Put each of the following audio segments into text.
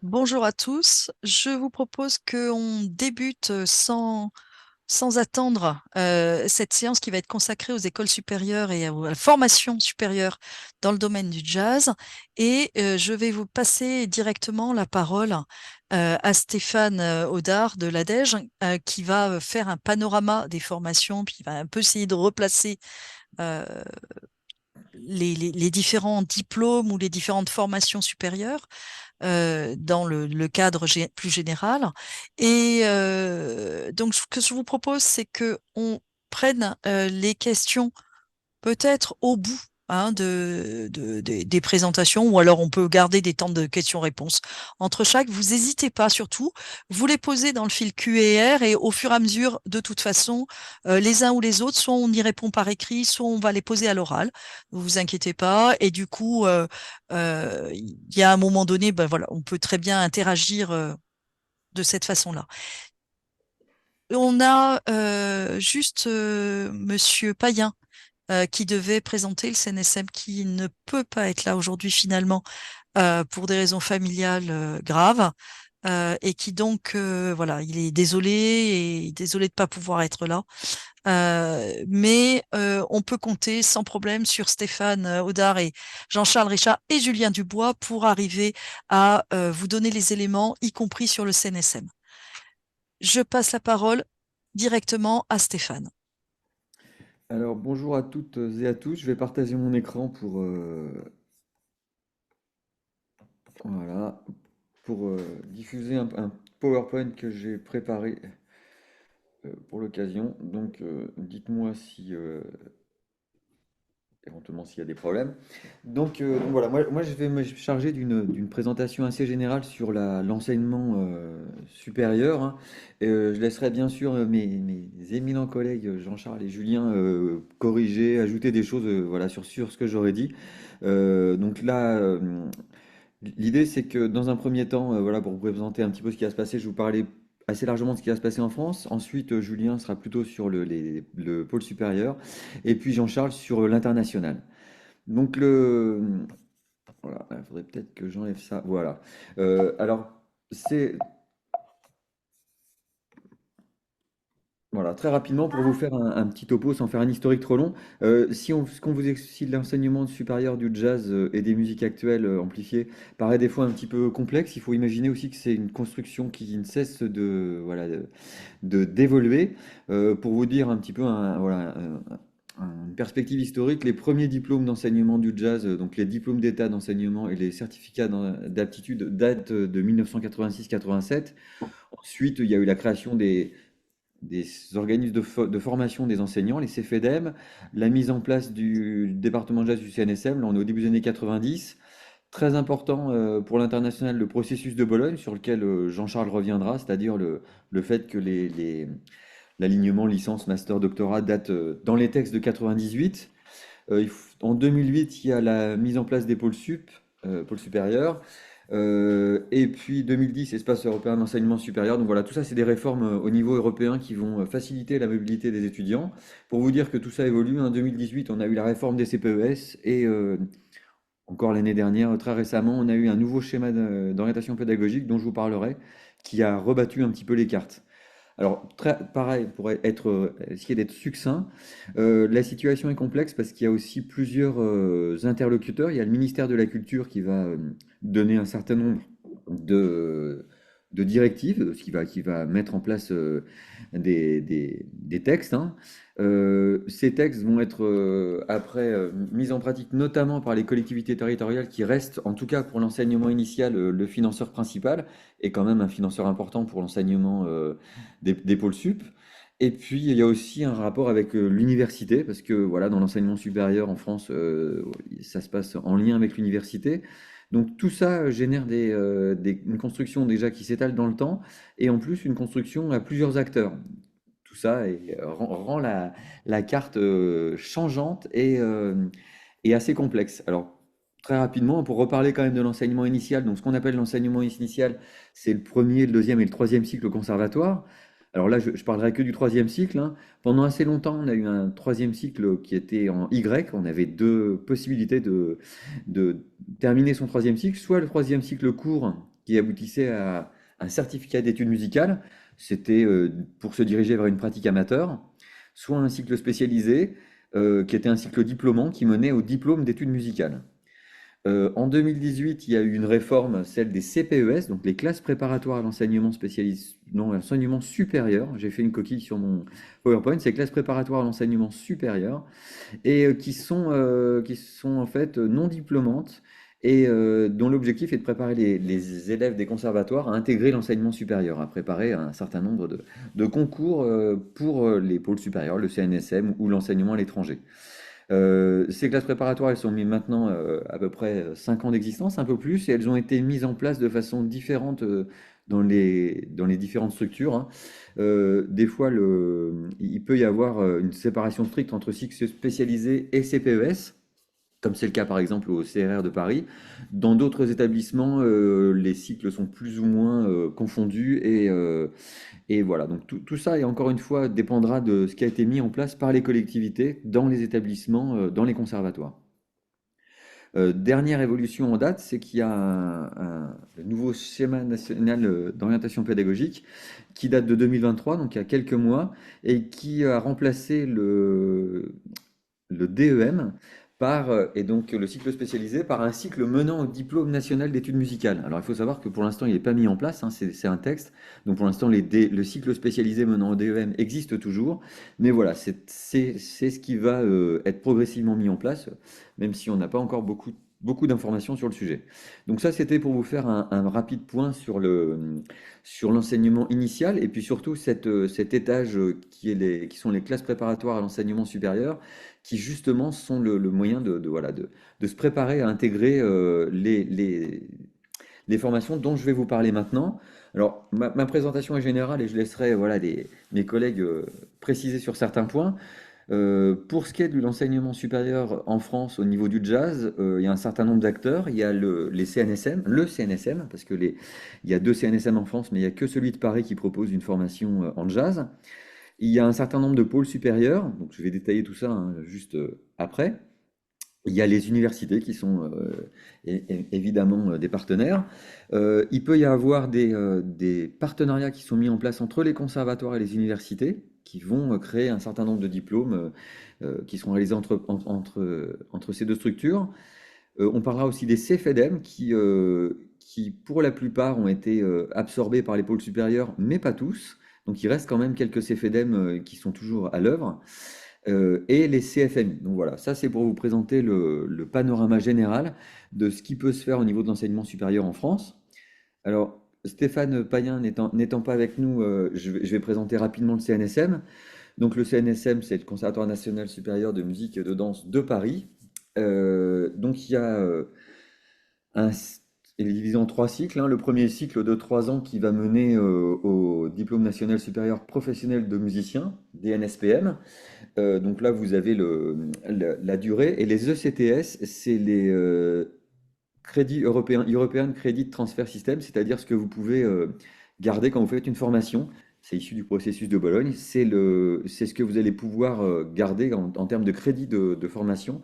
Bonjour à tous. Je vous propose qu'on débute sans attendre cette séance qui va être consacrée aux écoles supérieures et à la formation supérieure dans le domaine du jazz. Et je vais vous passer directement la parole à Stéphane Audard de l'ADEGE, qui va faire un panorama des formations, puis il va un peu essayer de replacer euh, les différents diplômes ou les différentes formations supérieures dans le cadre plus général. Et donc, ce que je vous propose, c'est que on prenne les questions peut-être au bout, hein, des présentations, ou alors on peut garder des temps de questions-réponses entre chaque. Vous n'hésitez pas, surtout, vous les posez dans le fil Q&R et au fur et à mesure, de toute façon, les uns ou les autres, soit on y répond par écrit, soit on va les poser à l'oral. Ne vous inquiétez pas. Et du coup, il y a un moment donné, ben voilà, on peut très bien interagir de cette façon-là. On a juste Monsieur Payen qui devait présenter le CNSM, qui ne peut pas être là aujourd'hui finalement pour des raisons familiales graves, et qui donc, voilà, il est désolé et désolé de ne pas pouvoir être là. Mais on peut compter sans problème sur Stéphane Audard et Jean-Charles Richard et Julien Dubois pour arriver à vous donner les éléments, y compris sur le CNSM. Je passe la parole directement à Stéphane. Alors bonjour à toutes et à tous, je vais partager mon écran voilà, pour diffuser un PowerPoint que j'ai préparé pour l'occasion. Donc dites-moi si éventuellement s'il y a des problèmes. Donc voilà, moi je vais me charger d'une présentation assez générale sur l'enseignement supérieur, hein. Je laisserai bien sûr mes éminents collègues Jean-Charles et Julien corriger, ajouter des choses voilà, sur ce que j'aurais dit. Donc là, l'idée c'est que dans un premier temps, voilà, pour vous présenter un petit peu ce qui va se passer, je vais vous parler assez largement de ce qui va se passer en France. Ensuite, Julien sera plutôt sur le pôle supérieur. Et puis Jean-Charles sur l'international. Donc voilà, il faudrait peut-être que j'enlève ça. Voilà. Alors, c'est voilà, très rapidement pour vous faire un petit topo sans faire un historique trop long. Ce qu'on vous explique l'enseignement supérieur du jazz et des musiques actuelles amplifiées paraît des fois un petit peu complexe, il faut imaginer aussi que c'est une construction qui ne cesse voilà, d'évoluer. Pour vous dire un petit peu voilà, une perspective historique, les premiers diplômes d'enseignement du jazz, donc les diplômes d'état d'enseignement et les certificats d'aptitude datent de 1986-87. Ensuite, il y a eu la création des organismes de formation des enseignants, les CFEDEM, la mise en place du département jazz du CNSM, là on est au début des années 90. Très important pour l'international, le processus de Bologne, sur lequel Jean-Charles reviendra, c'est-à-dire le fait que l'alignement licence, master, doctorat date dans les textes de 98. En 2008, il y a la mise en place des pôles sup, pôles supérieurs. Et puis 2010, espace européen d'enseignement supérieur. Donc voilà, tout ça, c'est des réformes au niveau européen qui vont faciliter la mobilité des étudiants. Pour vous dire que tout ça évolue, en 2018, on a eu la réforme des CPES et encore l'année dernière, très récemment, on a eu un nouveau schéma d'orientation pédagogique dont je vous parlerai, qui a rebattu un petit peu les cartes. Alors, pareil, pour essayer d'être succinct, la situation est complexe parce qu'il y a aussi plusieurs interlocuteurs. Il y a le ministère de la Culture qui va donner un certain nombre de, de directives, qui va mettre en place des textes, hein. Ces textes vont être après mis en pratique notamment par les collectivités territoriales qui restent, en tout cas pour l'enseignement initial, le financeur principal et quand même un financeur important pour l'enseignement des pôles sup. Et puis, il y a aussi un rapport avec l'université, parce que voilà, dans l'enseignement supérieur en France, ça se passe en lien avec l'université. Donc tout ça génère une construction déjà qui s'étale dans le temps, et en plus une construction à plusieurs acteurs. Tout ça rend la carte changeante et assez complexe. Alors, très rapidement, pour reparler quand même de l'enseignement initial, donc ce qu'on appelle l'enseignement initial, c'est le premier, le deuxième et le troisième cycle au conservatoire. Alors là, je parlerai que du troisième cycle, hein. Pendant assez longtemps, on a eu un troisième cycle qui était en Y. On avait deux possibilités de terminer son troisième cycle, soit le troisième cycle court qui aboutissait à un certificat d'études musicales. C'était pour se diriger vers une pratique amateur, soit un cycle spécialisé, qui était un cycle diplômant qui menait au diplôme d'études musicales. En 2018, il y a eu une réforme, celle des CPES, donc les classes préparatoires à l'enseignement spécialisé, non, à l'enseignement supérieur. J'ai fait une coquille sur mon PowerPoint, c'est les classes préparatoires à l'enseignement supérieur et qui sont en fait non diplômantes et dont l'objectif est de préparer les élèves des conservatoires à intégrer l'enseignement supérieur, à préparer un certain nombre de concours pour les pôles supérieurs, le CNSM ou l'enseignement à l'étranger. Ces classes préparatoires, elles sont mises maintenant à peu près 5 ans d'existence, un peu plus, et elles ont été mises en place de façon différente dans les différentes structures, hein. Des fois, il peut y avoir une séparation stricte entre cycle spécialisé et CPES, comme c'est le cas par exemple au CRR de Paris. Dans d'autres établissements, les cycles sont plus ou moins confondus et voilà. Donc tout ça, et encore une fois, dépendra de ce qui a été mis en place par les collectivités dans les établissements, dans les conservatoires. Dernière évolution en date, c'est qu'il y a le nouveau schéma national d'orientation pédagogique qui date de 2023, donc il y a quelques mois, et qui a remplacé le DEM et donc le cycle spécialisé par un cycle menant au diplôme national d'études musicales. Alors il faut savoir que pour l'instant il n'est pas mis en place, hein, c'est un texte, donc pour l'instant le cycle spécialisé menant au DEM existe toujours, mais voilà, c'est ce qui va être progressivement mis en place, même si on n'a pas encore beaucoup d'informations sur le sujet. Donc ça, c'était pour vous faire un rapide point sur l'enseignement initial et puis surtout cet étage qui sont les classes préparatoires à l'enseignement supérieur, qui justement sont le moyen voilà, de se préparer à intégrer les formations dont je vais vous parler maintenant. Alors, ma présentation est générale et je laisserai voilà, mes collègues préciser sur certains points. Pour ce qui est de l'enseignement supérieur en France au niveau du jazz, il y a un certain nombre d'acteurs. Il y a les CNSM, le CNSM, parce que il y a deux CNSM en France, mais il n'y a que celui de Paris qui propose une formation en jazz. Il y a un certain nombre de pôles supérieurs, donc je vais détailler tout ça hein, juste après. Il y a les universités qui sont évidemment des partenaires. Il peut y avoir des partenariats qui sont mis en place entre les conservatoires et les universités qui vont créer un certain nombre de diplômes qui sont réalisés entre ces deux structures. On parlera aussi des CFEDEM qui, pour la plupart, ont été absorbés par les pôles supérieurs, mais pas tous. Donc il reste quand même quelques CFEDEM qui sont toujours à l'œuvre et les CFMI. Donc voilà, ça c'est pour vous présenter le panorama général de ce qui peut se faire au niveau de l'enseignement supérieur en France. Alors, Stéphane Payen n'étant pas avec nous, je vais présenter rapidement le CNSM. Donc le CNSM, c'est le Conservatoire national supérieur de musique et de danse de Paris. Donc il y a un, il est divisé en trois cycles, hein. Le premier cycle de 3 ans qui va mener au diplôme national supérieur professionnel de musicien, DNSPM. Donc là, vous avez la durée. Et les ECTS, c'est les crédits européens, European Credit Transfer System, c'est-à-dire ce que vous pouvez garder quand vous faites une formation. C'est issu du processus de Bologne. C'est ce que vous allez pouvoir garder en termes de crédit de formation,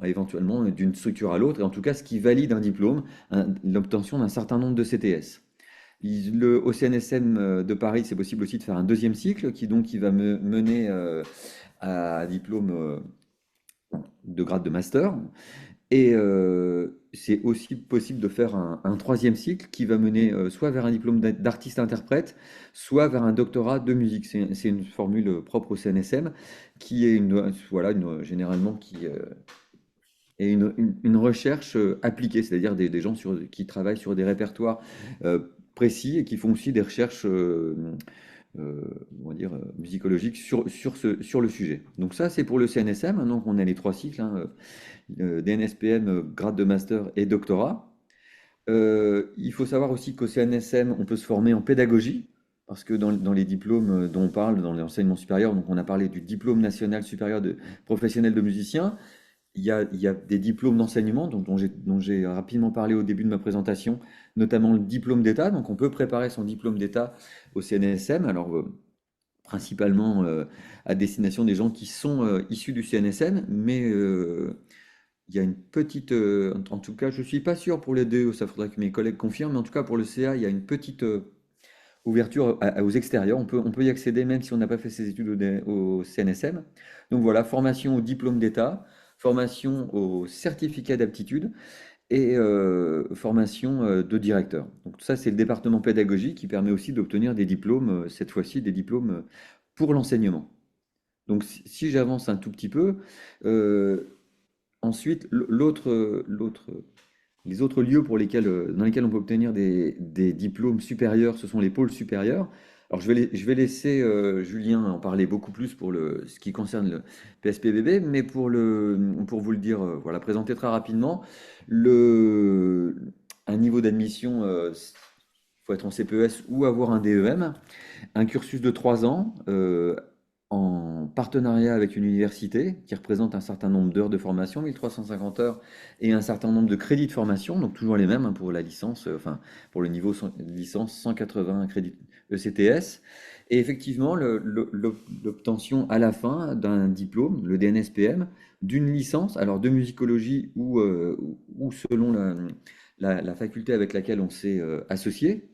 éventuellement d'une structure à l'autre, et en tout cas ce qui valide un diplôme, l'obtention d'un certain nombre de CTS. Au CNSM de Paris, c'est possible aussi de faire un deuxième cycle qui va mener à un diplôme de grade de master. Et c'est aussi possible de faire un troisième cycle qui va mener soit vers un diplôme d'artiste-interprète, soit vers un doctorat de musique. C'est une formule propre au CNSM qui est voilà, généralement qui est une recherche appliquée, c'est-à-dire des gens qui travaillent sur des répertoires précis et qui font aussi des recherches euh, on va dire, musicologiques sur le sujet. Donc ça, c'est pour le CNSM. Maintenant qu'on a les trois cycles, hein, DNSPM, grade de master et doctorat. Il faut savoir aussi qu'au CNSM, on peut se former en pédagogie, parce que dans les diplômes dont on parle, dans l'enseignement supérieur, donc on a parlé du diplôme national supérieur de professionnel de musicien, il y a des diplômes d'enseignement dont j'ai rapidement parlé au début de ma présentation, notamment le diplôme d'État. Donc on peut préparer son diplôme d'État au CNSM, alors principalement à destination des gens qui sont issus du CNSM, mais il y a une petite, en tout cas, je suis pas sûr pour les DE, ça faudrait que mes collègues confirment, mais en tout cas pour le CA, il y a une petite ouverture aux extérieurs. On peut y accéder même si on n'a pas fait ses études au CNSM. Donc voilà, formation au diplôme d'État, formation au certificat d'aptitude et formation de directeur. Donc ça, c'est le département pédagogique qui permet aussi d'obtenir des diplômes, cette fois-ci des diplômes pour l'enseignement. Donc si j'avance un tout petit peu, euh, ensuite les autres lieux dans lesquels on peut obtenir des diplômes supérieurs, ce sont les pôles supérieurs. Alors je vais laisser Julien en parler beaucoup plus pour ce qui concerne le PSPBB, mais pour vous le dire, voilà, présenter très rapidement, le, un niveau d'admission, il faut être en CPES ou avoir un DEM, un cursus de 3 ans en partenariat avec une université qui représente un certain nombre d'heures de formation, 1350 heures, et un certain nombre de crédits de formation, donc toujours les mêmes hein, pour la licence, enfin pour le niveau licence 180 crédits ECTS. Et effectivement, l'obtention à la fin d'un diplôme, le DNSPM, d'une licence, alors de musicologie ou selon la faculté avec laquelle on s'est associé,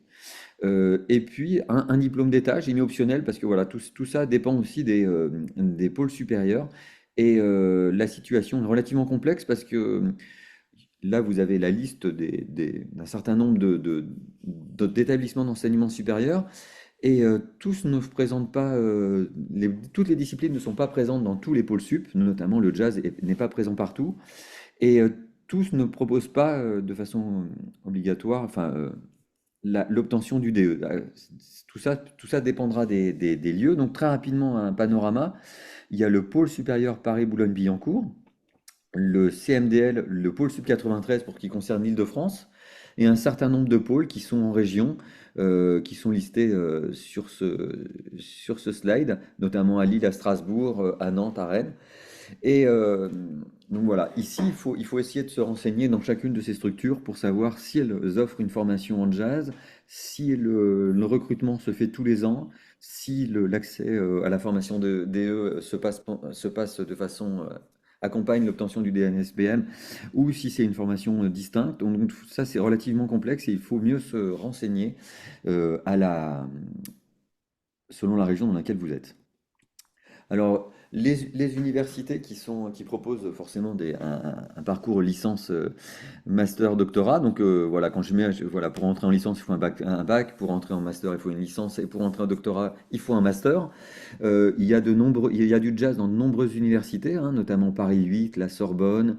et puis un diplôme d'État, j'ai mis optionnel parce que voilà, tout ça dépend aussi des pôles supérieurs. Et la situation est relativement complexe parce que là, vous avez la liste d'un certain nombre d'établissements d'enseignement supérieur et tous ne présentent pas, toutes les disciplines ne sont pas présentes dans tous les pôles sup, notamment le jazz n'est pas présent partout. Et tous ne proposent pas de façon obligatoire, enfin, l'obtention du DE. Tout ça dépendra des lieux. Donc très rapidement, un panorama. Il y a le pôle supérieur Paris-Boulogne-Billancourt, le CMDL, le pôle sub 93 pour qui concerne l'Île-de-France, et un certain nombre de pôles qui sont en région, qui sont listés sur ce slide, notamment à Lille, à Strasbourg, à Nantes, à Rennes. Et donc voilà, ici, il faut essayer de se renseigner dans chacune de ces structures pour savoir si elles offrent une formation en jazz, si le recrutement se fait tous les ans, si l'accès à la formation de DE se passe de façon accompagne l'obtention du DNSBM, ou si c'est une formation distincte. Donc ça, c'est relativement complexe et il faut mieux se renseigner selon la région dans laquelle vous êtes. Alors, les universités qui proposent forcément un parcours licence, master, doctorat, donc voilà, quand voilà, pour entrer en licence, il faut un bac, pour entrer en master, il faut une licence, et pour entrer en doctorat, il faut un master. Il y a du jazz dans de nombreuses universités, hein, notamment Paris 8, la Sorbonne,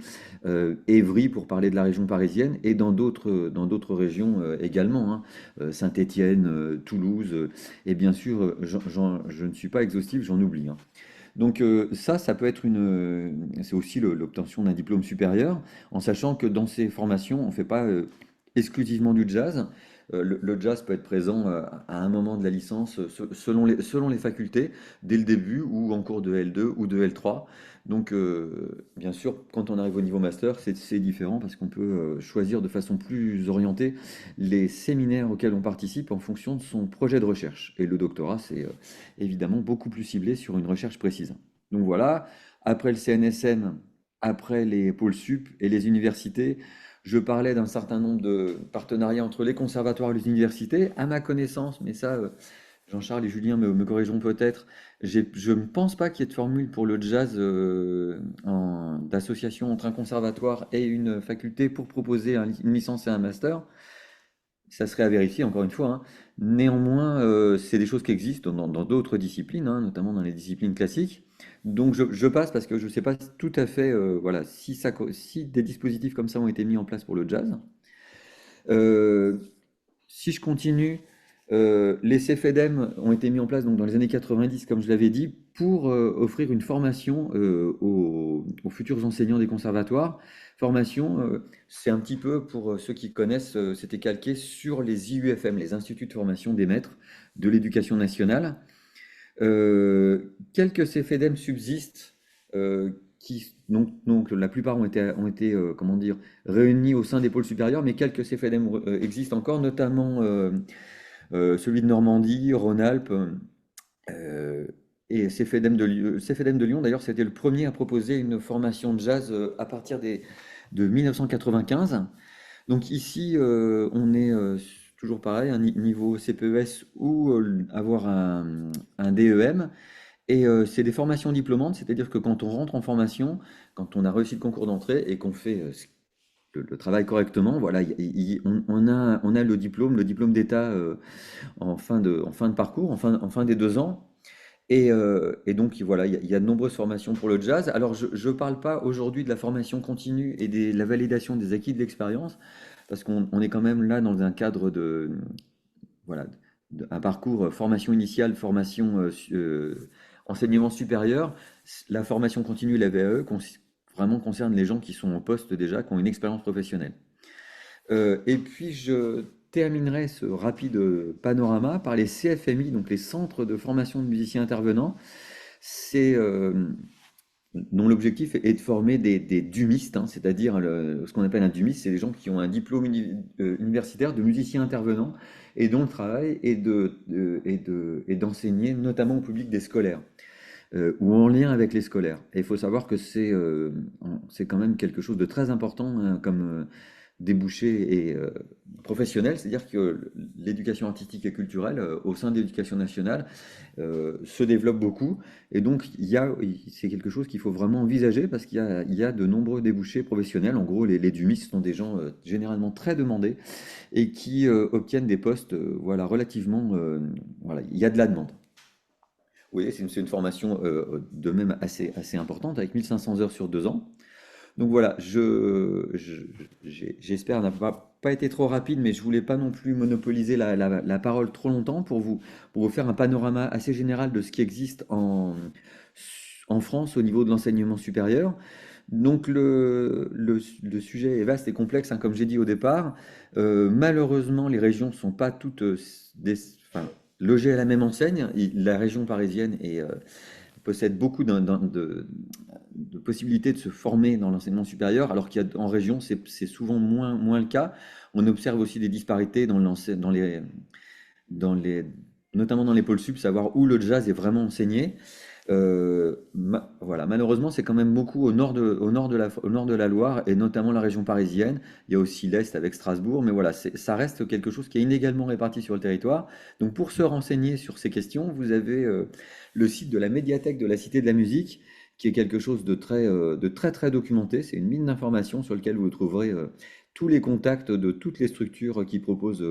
Évry, pour parler de la région parisienne, et dans d'autres régions également, hein, Saint-Étienne, Toulouse, et bien sûr, je ne suis pas exhaustif, j'en oublie, hein. Donc ça peut être c'est aussi l'obtention d'un diplôme supérieur, en sachant que dans ces formations, on ne fait pas exclusivement du jazz. Le jazz peut être présent à un moment de la licence, selon les facultés, dès le début ou en cours de L2 ou de L3. Donc bien sûr, quand on arrive au niveau master, c'est différent parce qu'on peut choisir de façon plus orientée les séminaires auxquels on participe en fonction de son projet de recherche. Et le doctorat, c'est évidemment beaucoup plus ciblé sur une recherche précise. Donc voilà, après le CNSM, après les pôles sup et les universités, je parlais d'un certain nombre de partenariats entre les conservatoires et les universités. À ma connaissance, mais ça, Jean-Charles et Julien me corrigeront peut-être, je ne pense pas qu'il y ait de formule pour le jazz d'association entre un conservatoire et une faculté pour proposer une licence et un master. Ça serait à vérifier, encore une fois, hein. Néanmoins, c'est des choses qui existent dans d'autres disciplines, hein, notamment dans les disciplines classiques. Donc je passe parce que je ne sais pas tout à fait voilà, si des dispositifs comme ça ont été mis en place pour le jazz. Euh, Si je continue, les CFEDEM ont été mis en place donc, dans les années 90, comme je l'avais dit, pour offrir une formation aux futurs enseignants des conservatoires. Formation, c'est un petit peu, pour ceux qui connaissent, c'était calqué sur les IUFM, les Instituts de formation des maîtres de l'éducation nationale. Quelques CFEDEM subsistent, donc la plupart ont été comment dire, réunis au sein des pôles supérieurs, mais quelques CFEDEM existent encore, notamment celui de Normandie, Rhône-Alpes, Et CFEDEM de Lyon, d'ailleurs, c'était le premier à proposer une formation de jazz à partir de 1995. Donc ici, on est toujours pareil, un niveau CPES ou avoir un DEM. Et c'est des formations diplômantes, c'est-à-dire que quand on rentre en formation, quand on a réussi le concours d'entrée et qu'on fait le travail correctement, voilà, on a le diplôme d'État en fin de parcours, en fin des 2 ans. Et donc voilà, il y a de nombreuses formations pour le jazz. Alors je ne parle pas aujourd'hui de la formation continue et de la validation des acquis de l'expérience, parce qu'on est quand même là dans un cadre de, voilà, un parcours formation initiale, formation enseignement supérieur. La formation continue, la VAE, vraiment concerne les gens qui sont en poste déjà, qui ont une expérience professionnelle. Et puis je terminerai ce rapide panorama par les CFMI, donc les centres de formation de musiciens intervenants. C'est dont l'objectif est de former des dumistes, hein, c'est-à-dire ce qu'on appelle un dumiste, c'est des gens qui ont un diplôme universitaire de musicien intervenant et dont le travail est d'enseigner notamment au public des scolaires ou en lien avec les scolaires. Et il faut savoir que c'est quand même quelque chose de très important hein, comme débouché et professionnel, c'est-à-dire que l'éducation artistique et culturelle au sein de l'éducation nationale se développe beaucoup. Et donc, c'est quelque chose qu'il faut vraiment envisager parce qu'il y a de nombreux débouchés professionnels. En gros, les dumistes sont des gens généralement très demandés et qui obtiennent des postes voilà, relativement... voilà, il y a de la demande. Oui, c'est une formation de même assez importante avec 1500 heures sur 2 ans. Donc voilà, j'espère n'avoir pas été trop rapide, mais je voulais pas non plus monopoliser la parole trop longtemps pour vous faire un panorama assez général de ce qui existe en France au niveau de l'enseignement supérieur. Donc le sujet est vaste et complexe, hein, comme j'ai dit au départ. Malheureusement, les régions ne sont pas toutes enfin, logées à la même enseigne. La région parisienne possède beaucoup de possibilités de se former dans l'enseignement supérieur, alors qu'en région, c'est souvent moins le cas. On observe aussi des disparités dans les, notamment dans les pôles sup, savoir où le jazz est vraiment enseigné. Voilà, malheureusement, c'est quand même beaucoup au nord de la Loire et notamment la région parisienne. Il y a aussi l'Est avec Strasbourg, mais voilà, ça reste quelque chose qui est inégalement réparti sur le territoire. Donc, pour se renseigner sur ces questions, vous avez le site de la médiathèque de la Cité de la Musique, qui est quelque chose de très très documenté. C'est une mine d'informations sur lequel vous trouverez tous les contacts de toutes les structures qui proposent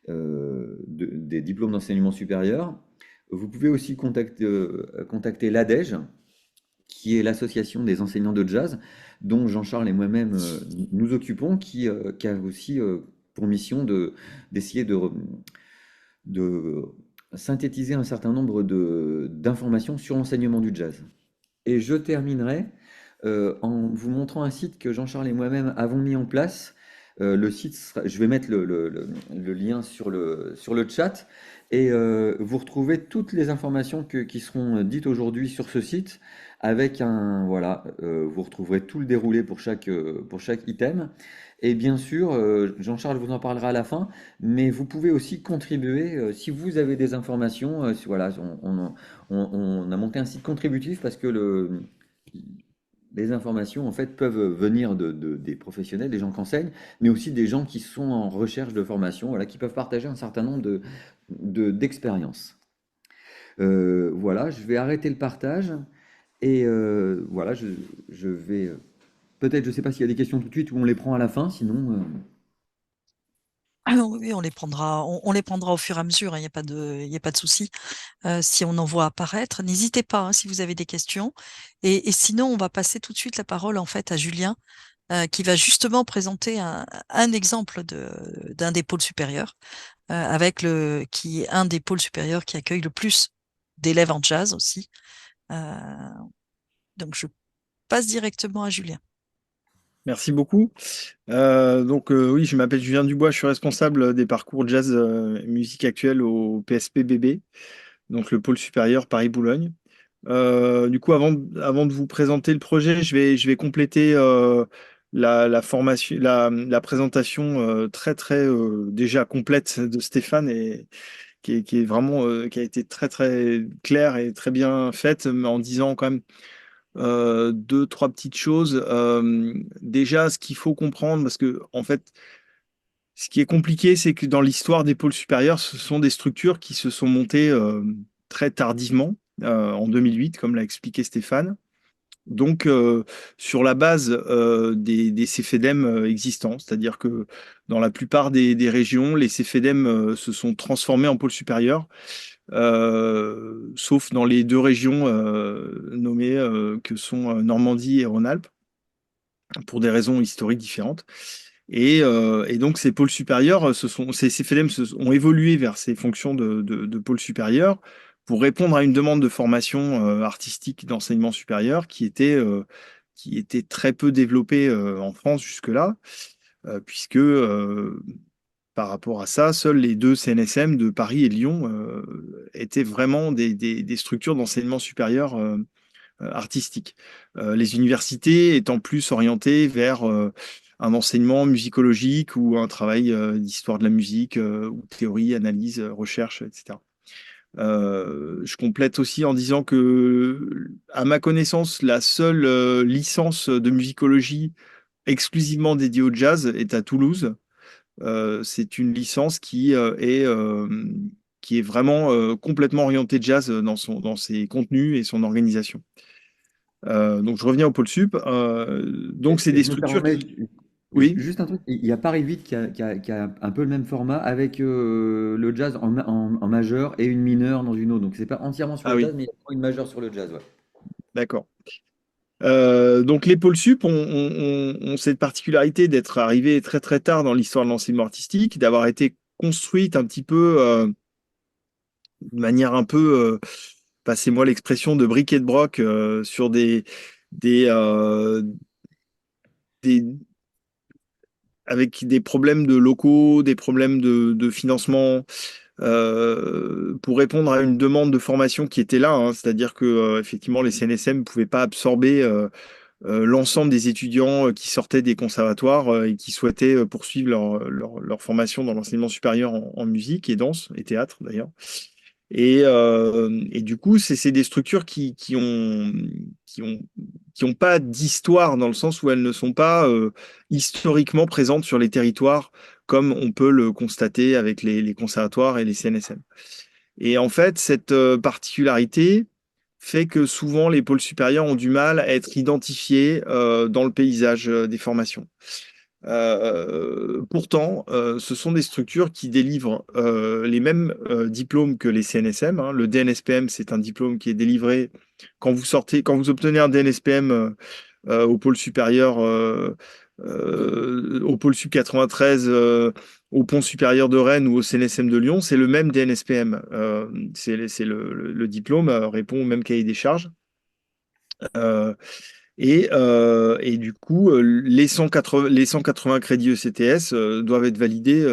des diplômes d'enseignement supérieur. Vous pouvez aussi contacter l'ADEJ, qui est l'association des enseignants de jazz, dont Jean-Charles et moi-même nous occupons, qui a aussi pour mission d'essayer de synthétiser un certain nombre d'informations sur l'enseignement du jazz. Et je terminerai en vous montrant un site que Jean-Charles et moi-même avons mis en place. Le site je vais mettre le lien sur le chat et vous retrouvez toutes les informations qui seront dites aujourd'hui sur ce site avec voilà, vous retrouverez tout le déroulé pour chaque item. Et bien sûr, Jean-Charles vous en parlera à la fin, mais vous pouvez aussi contribuer si vous avez des informations. Voilà, on a monté un site contributif parce que les informations, en fait, peuvent venir des professionnels, des gens qui enseignent, mais aussi des gens qui sont en recherche de formation, voilà, qui peuvent partager un certain nombre d'expériences. Voilà, je vais arrêter le partage et voilà, je vais peut-être, je ne sais pas s'il y a des questions tout de suite ou on les prend à la fin, sinon. Ah oui, on les prendra au fur et à mesure, hein, il y a pas de souci. Si on en voit apparaître, n'hésitez pas hein, si vous avez des questions. Et sinon, on va passer tout de suite la parole en fait à Julien, qui va justement présenter un exemple d'un des pôles supérieurs, qui est un des pôles supérieurs qui accueille le plus d'élèves en jazz aussi. Euh, donc, je passe directement à Julien. Merci beaucoup. Oui, je m'appelle Julien Dubois, je suis responsable des parcours jazz musique actuelle au PSP-BB, donc le pôle supérieur Paris-Boulogne. Du coup, avant de vous présenter le projet, je vais compléter la formation, la présentation très très déjà complète de Stéphane et qui est vraiment qui a été très très claire et très bien faite, mais en disant quand même deux, trois petites choses. Déjà, ce qu'il faut comprendre, parce que en fait, ce qui est compliqué, c'est que dans l'histoire des pôles supérieurs, ce sont des structures qui se sont montées très tardivement, en 2008, comme l'a expliqué Stéphane. Donc, sur la base des CFEDEM existants, c'est-à-dire que dans la plupart des régions, les CFEDEM se sont transformés en pôles supérieurs, sauf dans les deux régions nommées que sont Normandie et Rhône-Alpes, pour des raisons historiques différentes. Et donc, ces pôles supérieurs, ces CFEDEM ont évolué vers ces fonctions de pôles supérieurs pour répondre à une demande de formation artistique d'enseignement supérieur qui était très peu développée en France jusque-là, puisque par rapport à ça, seuls les deux CNSM de Paris et Lyon étaient vraiment des structures d'enseignement supérieur artistique. Les universités étant plus orientées vers un enseignement musicologique ou un travail d'histoire de la musique ou théorie, analyse, recherche, etc. Je complète aussi en disant que, à ma connaissance, la seule licence de musicologie exclusivement dédiée au jazz est à Toulouse. C'est une licence qui est vraiment complètement orientée jazz dans ses contenus et son organisation. Donc, je reviens au pôle sup. Donc, c'est Et des je me structures permets qui. Oui. juste un truc, il y a Paris 8 qui a un peu le même format avec le jazz en majeur et une mineure dans une autre. Donc c'est pas entièrement sur Ah le oui, jazz, mais il y a une majeure sur le jazz. Ouais. d'accord. Donc, les pôles sup ont cette particularité d'être arrivés très très tard dans l'histoire de l'enseignement artistique, d'avoir été construites un petit peu de manière un peu, passez-moi l'expression, de bric et de broc sur des, euh, des, avec des problèmes de locaux, des problèmes de financement, pour répondre à une demande de formation qui était là, hein. C'est-à-dire que effectivement les CNSM ne pouvaient pas absorber l'ensemble des étudiants qui sortaient des conservatoires et qui souhaitaient poursuivre leur formation dans l'enseignement supérieur en musique et danse et théâtre d'ailleurs. Et du coup, c'est des structures qui ont, qui ont pas d'histoire dans le sens où elles ne sont pas historiquement présentes sur les territoires comme on peut le constater avec les conservatoires et les CNSM. Et en fait, cette particularité fait que souvent les pôles supérieurs ont du mal à être identifiés dans le paysage des formations. Pourtant, ce sont des structures qui délivrent les mêmes diplômes que les CNSM, hein. Le DNSPM, c'est un diplôme qui est délivré quand vous obtenez un DNSPM au pôle supérieur, au pôle sub 93, au pont supérieur de Rennes ou au CNSM de Lyon, c'est le même DNSPM. C'est le diplôme répond au même cahier des charges. Euh, et du coup, les 180 crédits ECTS doivent être validés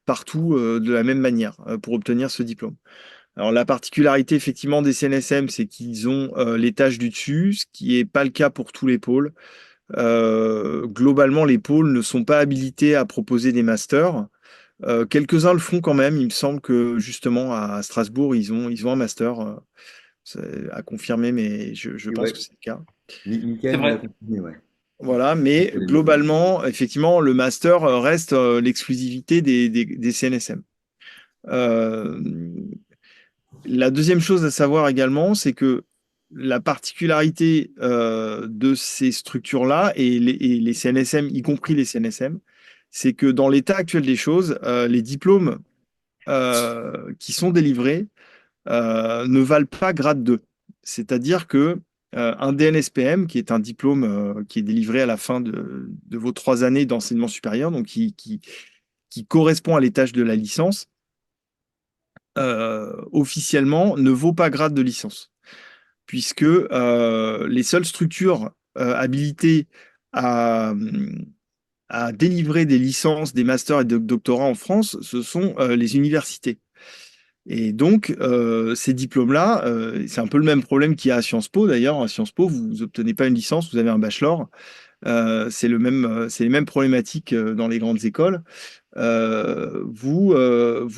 partout de la même manière pour obtenir ce diplôme. Alors la particularité effectivement des CNSM, c'est qu'ils ont les tâches du dessus, ce qui n'est pas le cas pour tous les pôles. Globalement, les pôles ne sont pas habilités à proposer des masters. Quelques-uns le font quand même. Il me semble que justement à Strasbourg, ils ont un master c'est à confirmer, mais je Et pense ouais, que c'est le cas. C'est Mickaël me l'a vrai. confirmé, ouais. Voilà, mais Je l'ai vu. globalement, effectivement, le master reste l'exclusivité des CNSM. Euh, la deuxième chose à savoir également, c'est que la particularité de ces structures-là et les CNSM, y compris les CNSM, c'est que dans l'état actuel des choses, les diplômes qui sont délivrés ne valent pas grade 2. C'est-à-dire que un DNSPM, qui est un diplôme qui est délivré à la fin de vos 3 années d'enseignement supérieur, donc qui correspond à l'étage de la licence, officiellement ne vaut pas grade de licence, puisque les seules structures habilitées à, à délivrer des licences, des masters et des doctorats en France, ce sont les universités. Et donc, ces diplômes-là, c'est un peu le même problème qu'il y a à Sciences Po d'ailleurs. À Sciences Po, vous n'obtenez pas une licence, vous avez un bachelor. C'est les mêmes problématiques dans les grandes écoles. Vous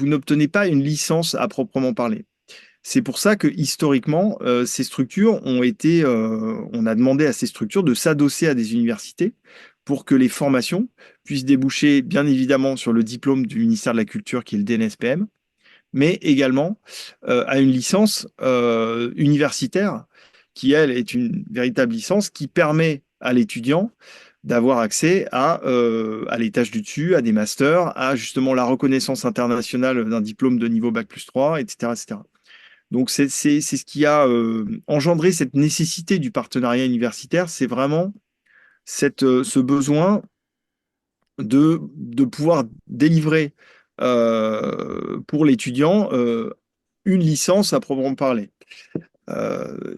n'obtenez pas une licence à proprement parler. C'est pour ça que historiquement, ces structures on a demandé à ces structures de s'adosser à des universités pour que les formations puissent déboucher bien évidemment sur le diplôme du ministère de la Culture qui est le DNSPM, mais également à une licence universitaire qui, elle, est une véritable licence qui permet à l'étudiant d'avoir accès à l'étage du dessus, à des masters, à justement la reconnaissance internationale d'un diplôme de niveau Bac+3, etc., etc. Donc c'est ce qui a engendré cette nécessité du partenariat universitaire, c'est vraiment ce besoin de pouvoir délivrer pour l'étudiant une licence à proprement parler. Euh,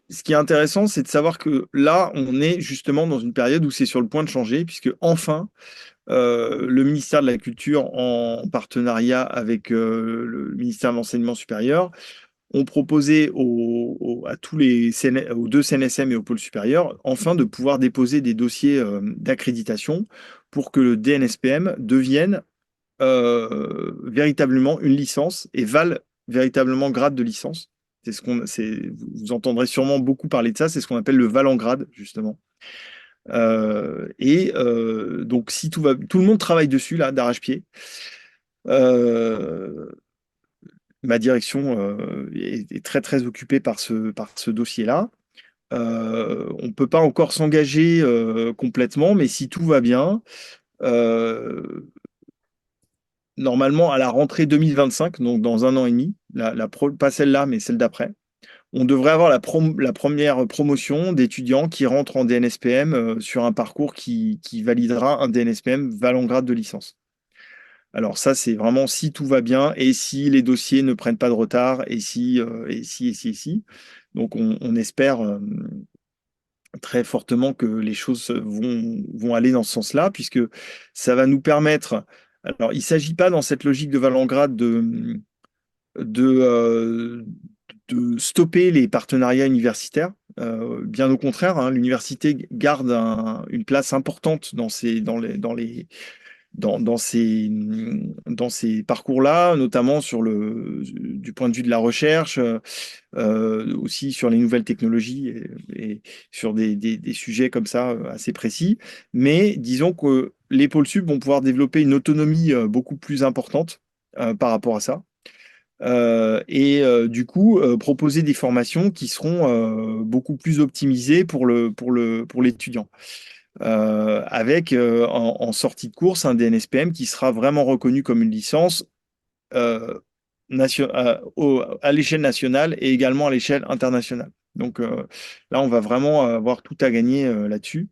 Ce qui est intéressant, c'est de savoir que là, on est justement dans une période où c'est sur le point de changer, puisque enfin, le ministère de la Culture, en partenariat avec le ministère de l'Enseignement supérieur, ont proposé à tous aux deux CNSM et au pôle supérieur, enfin, de pouvoir déposer des dossiers d'accréditation pour que le DNSPM devienne véritablement une licence et vale véritablement grade de licence. Vous entendrez sûrement beaucoup parler de ça, c'est ce qu'on appelle le val en grade, justement. Donc, si tout le monde travaille dessus, là, d'arrache-pied. Euh, Ma direction est très, très occupée par ce dossier-là. On ne peut pas encore s'engager complètement, mais si tout va bien, euh, normalement, à la rentrée 2025, donc dans un an et demi, pas celle-là, mais celle d'après, on devrait avoir la première promotion d'étudiants qui rentrent en DNSPM sur un parcours qui validera un DNSPM valant grade de licence. Alors ça, c'est vraiment si tout va bien et si les dossiers ne prennent pas de retard et si. Donc on espère très fortement que les choses vont aller dans ce sens-là, puisque ça va nous permettre. Alors, il ne s'agit pas dans cette logique de Valengrad de, euh, de stopper les partenariats universitaires. Bien au contraire, hein, l'université garde une place importante dans ces parcours-là, notamment du point de vue de la recherche, aussi sur les nouvelles technologies et sur des sujets comme ça assez précis. Mais disons que les pôles sup vont pouvoir développer une autonomie beaucoup plus importante par rapport à ça. Du coup, proposer des formations qui seront beaucoup plus optimisées pour l'étudiant. Avec en sortie de course un DNSPM qui sera vraiment reconnu comme une licence euh, à l'échelle nationale et également à l'échelle internationale. Donc là, on va vraiment avoir tout à gagner là-dessus.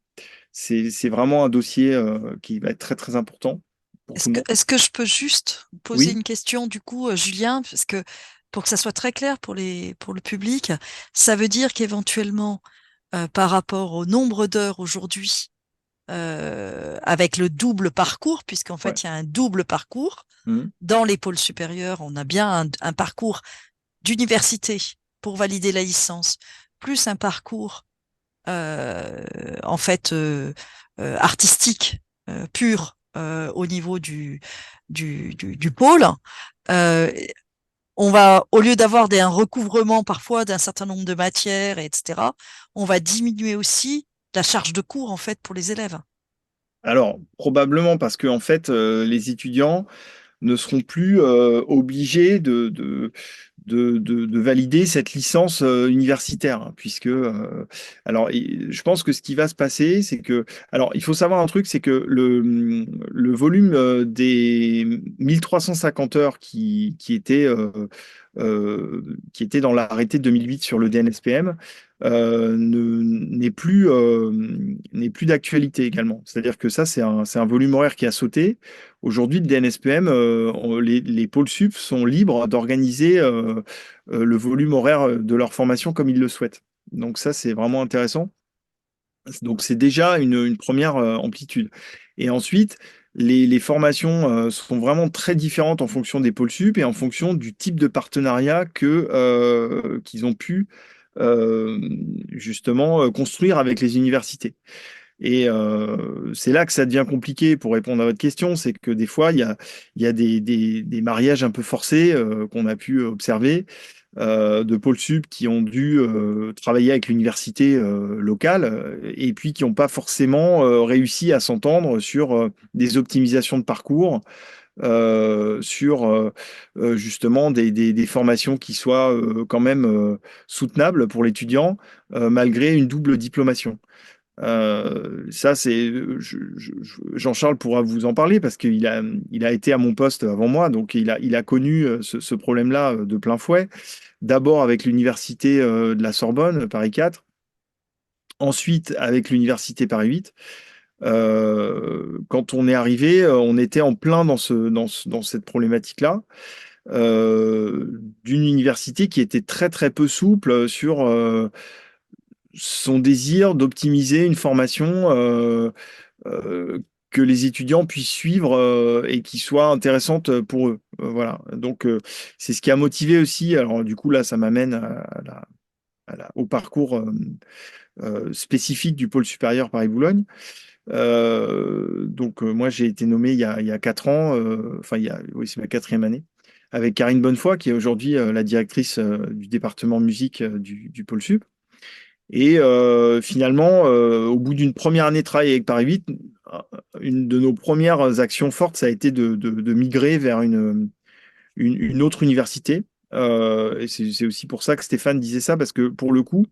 C'est vraiment un dossier qui va être très très important pour tout le monde. Est-ce que je peux juste vous poser Oui, une question du coup, Julien, parce que pour que ça soit très clair pour pour le public, ça veut dire qu'éventuellement, par rapport au nombre d'heures aujourd'hui, avec le double parcours, puisqu'en ouais. fait il y a un double parcours Mhm. dans les pôles supérieurs, on a bien un parcours d'université pour valider la licence, plus un parcours en fait artistique pur au niveau du pôle. Euh, on va, au lieu d'avoir un recouvrement parfois d'un certain nombre de matières, etc., on va diminuer aussi la charge de cours en fait pour les élèves. Alors, probablement parce que en fait, les étudiants ne seront plus obligés de valider cette licence universitaire, hein, puisque alors je pense que ce qui va se passer, c'est que alors il faut savoir un truc, c'est que le volume des 1350 heures qui étaient dans l'arrêté de 2008 sur le DNSPM n'est plus d'actualité également. C'est-à-dire que ça, c'est un volume horaire qui a sauté. Aujourd'hui, le DNSPM, les pôles sup sont libres d'organiser le volume horaire de leur formation comme ils le souhaitent. Donc ça, c'est vraiment intéressant. Donc c'est déjà une première amplitude. Et ensuite, les formations sont vraiment très différentes en fonction des pôles sup et en fonction du type de partenariat qu'ils ont pu euh, justement construire avec les universités. Et c'est là que ça devient compliqué pour répondre à votre question, c'est que des fois, il y a des mariages un peu forcés qu'on a pu observer de pôles sup qui ont dû travailler avec l'université locale et puis qui n'ont pas forcément réussi à s'entendre sur des optimisations de parcours, sur justement des formations qui soient quand même soutenables pour l'étudiant malgré une double diplomation. Ça, c'est Jean-Charles pourra vous en parler parce qu'il a été à mon poste avant moi, donc il a connu ce problème-là de plein fouet. D'abord avec l'université de la Sorbonne, Paris 4, ensuite avec l'université Paris 8. Quand on est arrivé, on était en plein dans cette problématique-là, d'une université qui était très très peu souple sur son désir d'optimiser une formation euh, que les étudiants puissent suivre et qui soit intéressante pour eux. Voilà. Donc, c'est ce qui a motivé aussi. Alors, du coup, là, ça m'amène au parcours spécifique du pôle supérieur Paris-Boulogne. Donc, moi, j'ai été nommé il y a 4 ans, enfin, oui, c'est ma quatrième année, avec Karine Bonnefoy, qui est aujourd'hui la directrice du département musique du pôle sup. Et finalement, au bout d'une première année de travail avec Paris 8, une de nos premières actions fortes, ça a été de migrer vers une autre université. Et c'est aussi pour ça que Stéphane disait ça, parce que pour le coup,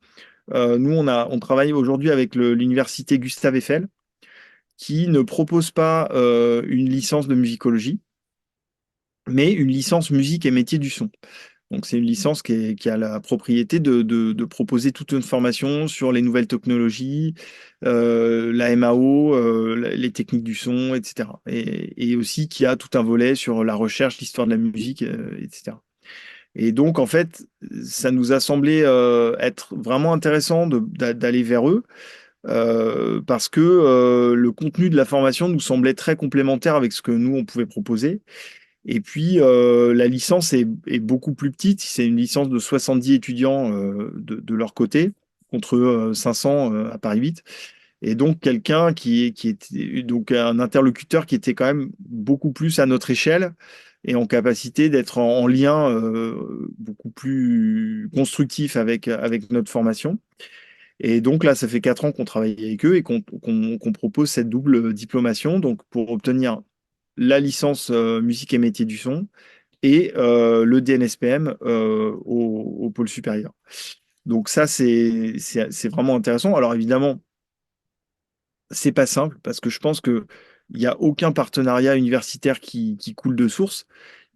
nous, on travaille aujourd'hui avec l'université Gustave Eiffel, qui ne propose pas une licence de musicologie, mais une licence musique et métier du son. Donc, c'est une licence qui a la propriété de proposer toute une formation sur les nouvelles technologies, la MAO, les techniques du son, etc. Et aussi qui a tout un volet sur la recherche, l'histoire de la musique, etc. Et donc, en fait, ça nous a semblé être vraiment intéressant d'aller vers eux parce que le contenu de la formation nous semblait très complémentaire avec ce que nous, on pouvait proposer. Et puis, la licence est beaucoup plus petite. C'est une licence de 70 étudiants de leur côté, contre 500 à Paris 8. Et donc, quelqu'un qui était donc un interlocuteur qui était quand même beaucoup plus à notre échelle et en capacité d'être en lien beaucoup plus constructif avec notre formation. Et donc là, ça fait 4 ans qu'on travaille avec eux et qu'on propose cette double diplomation donc pour obtenir la licence musique et métier du son et le DNSPM au pôle supérieur. Donc ça, c'est vraiment intéressant. Alors évidemment, c'est pas simple parce que je pense que il n'y a aucun partenariat universitaire qui coule de source.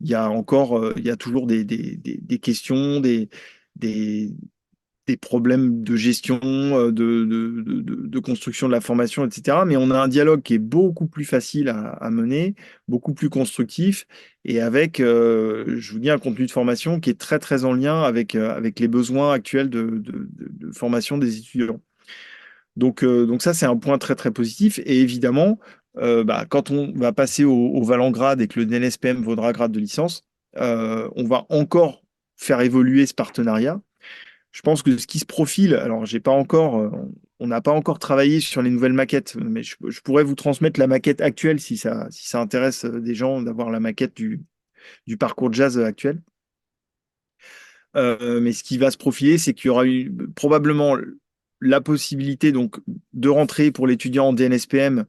Il y a toujours des questions, des, des problèmes de gestion, de construction de la formation, etc. Mais on a un dialogue qui est beaucoup plus facile à mener, beaucoup plus constructif, et avec, je vous dis, un contenu de formation qui est très, très en lien avec les besoins actuels de formation des étudiants. Donc ça, c'est un point très, très positif. Et évidemment, quand on va passer au Valant grade et que le DNSPM vaudra grade de licence, on va encore faire évoluer ce partenariat. Je pense que ce qui se profile, alors j'ai pas encore, on n'a pas encore travaillé sur les nouvelles maquettes, mais je pourrais vous transmettre la maquette actuelle si ça intéresse des gens d'avoir la maquette du parcours jazz actuel. Mais ce qui va se profiler, c'est qu'il y aura probablement la possibilité donc de rentrer pour l'étudiant en DNSPM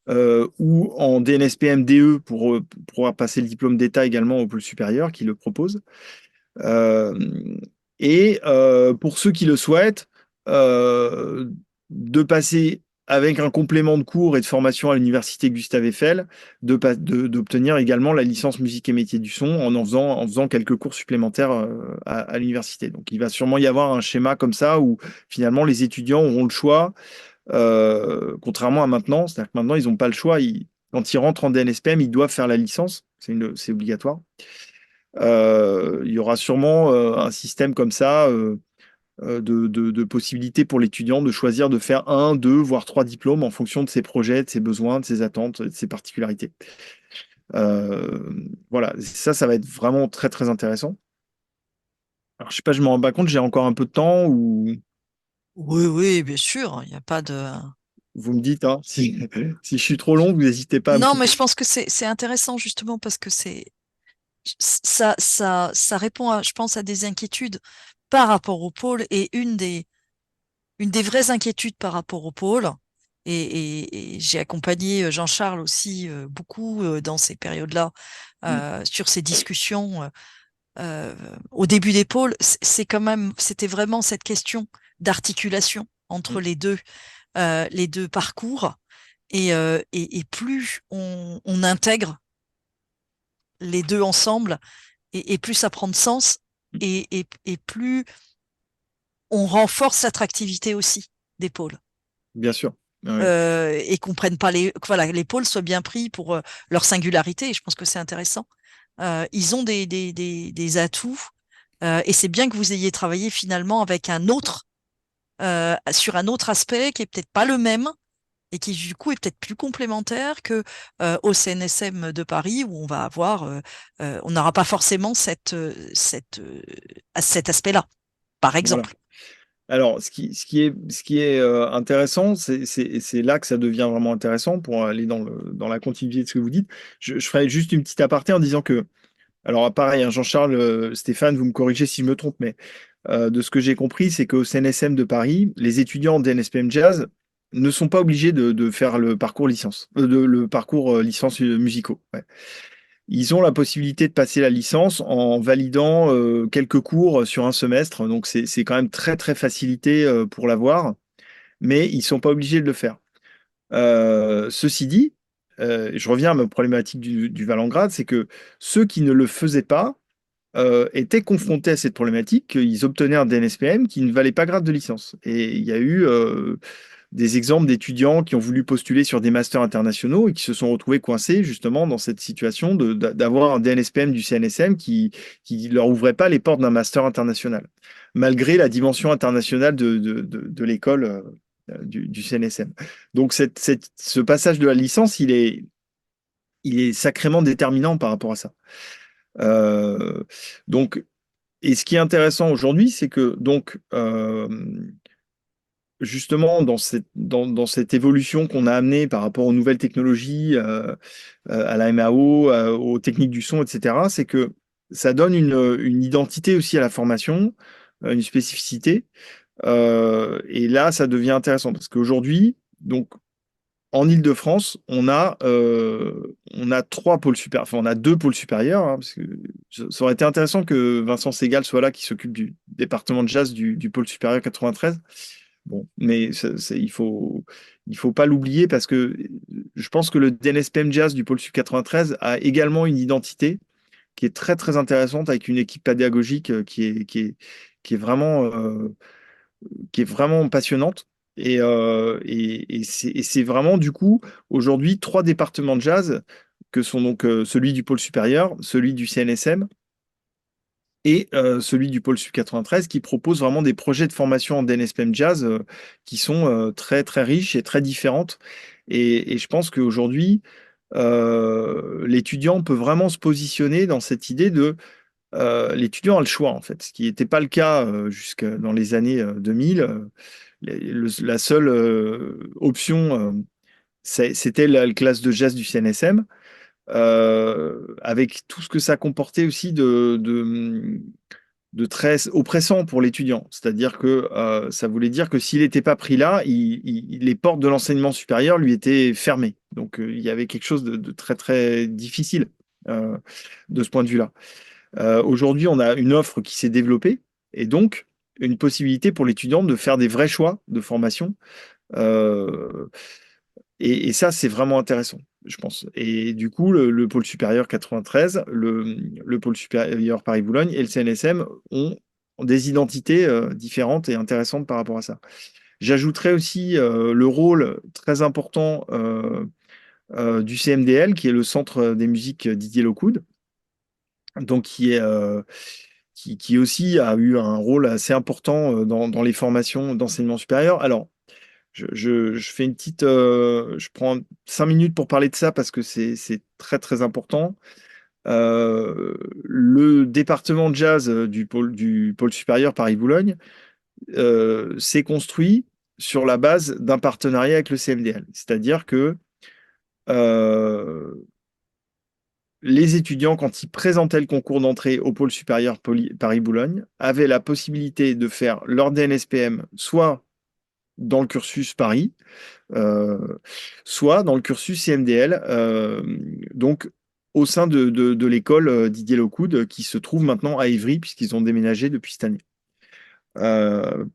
ou en DNSPM DE pour pouvoir passer le diplôme d'État également au pôle supérieur qui le propose. Euh, et pour ceux qui le souhaitent, de passer avec un complément de cours et de formation à l'université Gustave Eiffel, d'obtenir également la licence musique et métier du son en faisant quelques cours supplémentaires à l'université. Donc il va sûrement y avoir un schéma comme ça où finalement les étudiants auront le choix, contrairement à maintenant, c'est-à-dire que maintenant ils n'ont pas le choix. Quand ils rentrent en DNSPM, ils doivent faire la licence, c'est obligatoire. Il y aura sûrement un système comme ça de possibilités pour l'étudiant de choisir de faire un, deux, voire trois diplômes en fonction de ses projets, de ses besoins, de ses attentes, de ses particularités. Voilà, ça va être vraiment très très intéressant. Alors, je sais pas, je me rends pas compte, j'ai encore un peu de temps ou Oui, oui, bien sûr, il n'y a pas de... vous me dites, hein, si, si je suis trop long, vous n'hésitez pas à me Non, mais couper. je pense que c'est intéressant justement parce que ça répond je pense, à des inquiétudes par rapport au pôle et une des vraies inquiétudes par rapport au pôle. Et j'ai accompagné Jean-Charles aussi beaucoup dans ces périodes-là Mm. sur ces discussions au début des pôles. C'était vraiment cette question d'articulation entre Mm. les deux parcours. Et plus on intègre les deux ensemble, et plus ça prend de sens, et plus on renforce l'attractivité aussi des pôles. Bien sûr. Ouais. Et qu'on prenne pas que, voilà, les pôles soient bien pris pour leur singularité. Et je pense que c'est intéressant. Ils ont des atouts, et c'est bien que vous ayez travaillé finalement avec sur un autre aspect qui est peut-être pas le même et qui du coup est peut-être plus complémentaire que au CNSM de Paris où on n'aura pas forcément cet aspect-là, par Voilà. exemple. Alors, ce qui est intéressant, c'est là que ça devient vraiment intéressant pour aller dans la continuité de ce que vous dites. Je ferai juste une petite aparté en disant que, alors pareil, hein, Jean-Charles, Stéphane, vous me corrigez si je me trompe, mais de ce que j'ai compris, c'est qu'au CNSM de Paris, les étudiants en DNSPM Jazz ne sont pas obligés de faire le parcours licence, le parcours licence musicaux. Ouais. Ils ont la possibilité de passer la licence en validant quelques cours sur un semestre, donc c'est quand même très très facilité pour l'avoir, mais ils sont pas obligés de le faire. Ceci dit, je reviens à ma problématique du Valengrad, c'est que ceux qui ne le faisaient pas étaient confrontés à cette problématique, qu'ils obtenaient un DNSPM qui ne valait pas grade de licence. Et il y a eu des exemples d'étudiants qui ont voulu postuler sur des masters internationaux et qui se sont retrouvés coincés justement dans cette situation d'avoir un DNSPM du CNSM qui leur ouvrait pas les portes d'un master international, malgré la dimension internationale de l'école du CNSM. Donc ce passage de la licence, il est sacrément déterminant par rapport à ça. Euh, donc, et ce qui est intéressant aujourd'hui, c'est que donc justement dans cette évolution qu'on a amenée par rapport aux nouvelles technologies, à la MAO, aux techniques du son, etc., c'est que ça donne une identité aussi à la formation, une spécificité. Et là, ça devient intéressant parce qu'aujourd'hui, donc en Île-de-France, on a trois pôles supérieurs, enfin on a deux pôles supérieurs, hein, parce que ça aurait été intéressant que Vincent Segal soit là, qui s'occupe du département de jazz du pôle supérieur 93. Bon, mais il faut pas l'oublier parce que je pense que le DNSPM Jazz du pôle Sud 93 a également une identité qui est très très intéressante avec une équipe pédagogique qui est qui est vraiment passionnante. Et c'est vraiment du coup aujourd'hui trois départements de jazz que sont donc celui du pôle supérieur, celui du CNSM et celui du pôle Sud 93 qui propose vraiment des projets de formation en DNSPM Jazz qui sont très très riches et très différentes. Et je pense qu'aujourd'hui, l'étudiant peut vraiment se positionner dans cette idée de l'étudiant a le choix en fait, ce qui n'était pas le cas jusque dans les années 2000. La seule option, c'était la classe de jazz du CNSM, avec tout ce que ça comportait aussi de très oppressant pour l'étudiant. C'est-à-dire que ça voulait dire que s'il n'était pas pris là, les portes de l'enseignement supérieur lui étaient fermées. Donc il y avait quelque chose de très très difficile de ce point de vue-là. Aujourd'hui, on a une offre qui s'est développée et donc une possibilité pour l'étudiant de faire des vrais choix de formation. Euh, et ça, c'est vraiment intéressant, je pense. Et du coup, le pôle supérieur 93, le pôle supérieur Paris-Boulogne et le CNSM ont des identités différentes et intéressantes par rapport à ça. J'ajouterais aussi le rôle très important du CMDL, qui est le Centre des musiques Didier Locoud, donc qui aussi a eu un rôle assez important dans les formations d'enseignement supérieur. Alors, je fais une petite, je prends 5 minutes pour parler de ça parce que c'est très très important. Le département de jazz du pôle supérieur Paris-Boulogne s'est construit sur la base d'un partenariat avec le CMDL. C'est-à-dire que euh, les étudiants, quand ils présentaient le concours d'entrée au pôle supérieur Paris-Boulogne, avaient la possibilité de faire leur DNSPM soit dans le cursus Paris, euh, soit dans le cursus CMDL, donc au sein de l'école Didier Locoud, qui se trouve maintenant à Évry, puisqu'ils ont déménagé depuis cette année. Euh,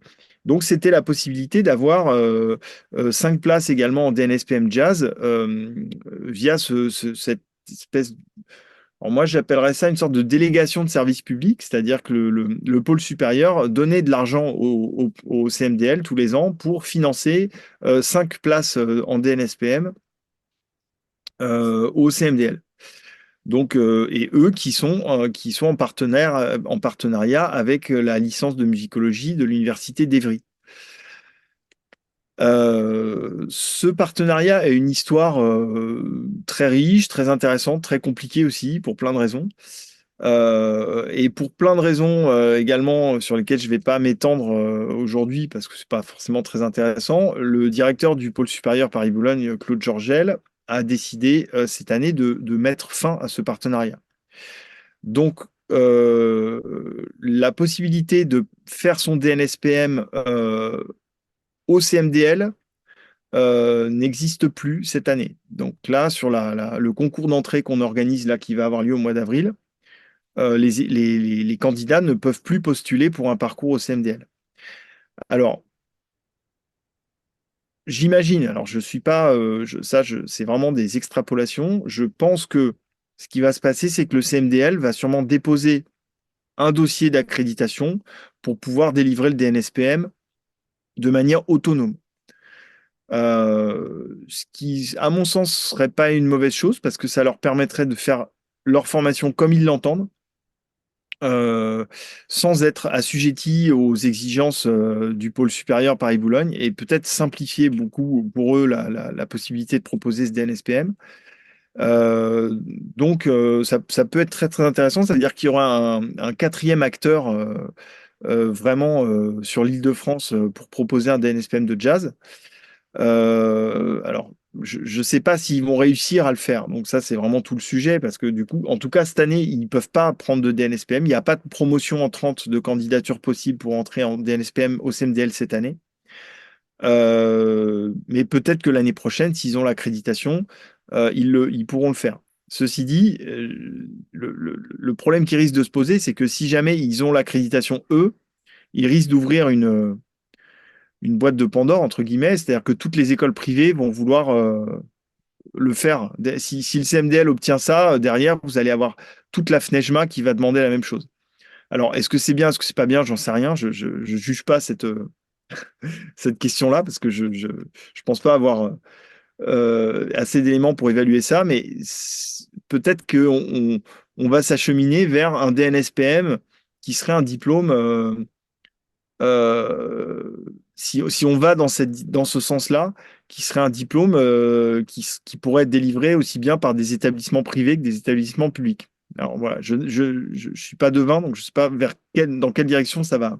donc, c'était la possibilité d'avoir 5 places également en DNSPM Jazz via cette espèce. Alors moi, j'appellerais ça une sorte de délégation de service public, c'est-à-dire que le pôle supérieur donnait de l'argent au CMDL tous les ans pour financer 5 places en DNSPM au CMDL. Donc, et eux qui sont en partenariat avec la licence de musicologie de l'université d'Évry. Ce partenariat a une histoire très riche, très intéressante, très compliquée aussi, pour plein de raisons. Et pour plein de raisons également sur lesquelles je ne vais pas m'étendre aujourd'hui parce que c'est pas forcément très intéressant, le directeur du pôle supérieur Paris-Boulogne, Claude Georgel, a décidé cette année de mettre fin à ce partenariat. Donc, la possibilité de faire son DNSPM au CMDL n'existe plus cette année. Donc là, sur le concours d'entrée qu'on organise là, qui va avoir lieu au mois d'avril, les candidats ne peuvent plus postuler pour un parcours au CMDL. Alors, j'imagine, alors je suis pas, c'est vraiment des extrapolations. Je pense que ce qui va se passer, c'est que le CMDL va sûrement déposer un dossier d'accréditation pour pouvoir délivrer le DNSPM de manière autonome. Ce qui, à mon sens, serait pas une mauvaise chose parce que ça leur permettrait de faire leur formation comme ils l'entendent, euh, sans être assujettis aux exigences du pôle supérieur Paris-Boulogne et peut-être simplifier beaucoup pour eux la possibilité de proposer ce DNSPM. Donc, ça peut être très très intéressant. Ça veut dire qu'il y aura un quatrième acteur vraiment sur l'Île-de-France pour proposer un DNSPM de jazz. Alors, je ne sais pas s'ils vont réussir à le faire. Donc ça, c'est vraiment tout le sujet parce que du coup, en tout cas, cette année, ils ne peuvent pas prendre de DNSPM. Il n'y a pas de promotion entrante de candidature possible pour entrer en DNSPM au CMDL cette année. Mais peut-être que l'année prochaine, s'ils ont l'accréditation, ils pourront le faire. Ceci dit, le problème qui risque de se poser, c'est que si jamais ils ont l'accréditation, eux, ils risquent d'ouvrir une boîte de Pandore, entre guillemets, c'est-à-dire que toutes les écoles privées vont vouloir le faire. Si le CMDL obtient ça, derrière, vous allez avoir toute la FNEJMA qui va demander la même chose. Alors, est-ce que c'est bien, est-ce que c'est pas bien, j'en sais rien, je ne juge pas cette question-là, parce que je pense pas avoir assez d'éléments pour évaluer ça, mais peut-être qu'on va s'acheminer vers un DNSPM qui serait un diplôme si on va dans ce sens-là, qui serait un diplôme qui pourrait être délivré aussi bien par des établissements privés que des établissements publics. Alors voilà, je suis pas devin, donc je sais pas dans quelle direction ça va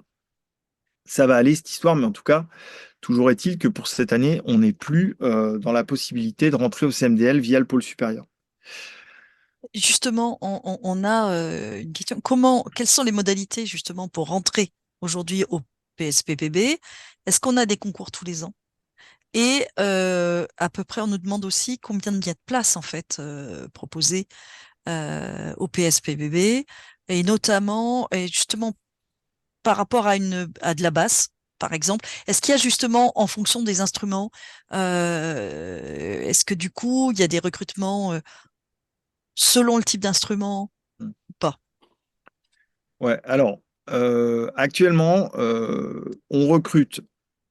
aller cette histoire, mais en tout cas, toujours est-il que pour cette année, on n'est plus dans la possibilité de rentrer au CMDL via le pôle supérieur. Justement, on a une question. Quelles sont les modalités justement pour rentrer aujourd'hui au PSPPB? Est-ce qu'on a des concours tous les ans? Et à peu près, on nous demande aussi combien il y a de places en fait proposées au PSPPB, et notamment, et justement par rapport à de la basse, par exemple. Est-ce qu'il y a justement, en fonction des instruments, est-ce que du coup, il y a des recrutements selon le type d'instrument ou pas? Ouais, alors actuellement, on recrute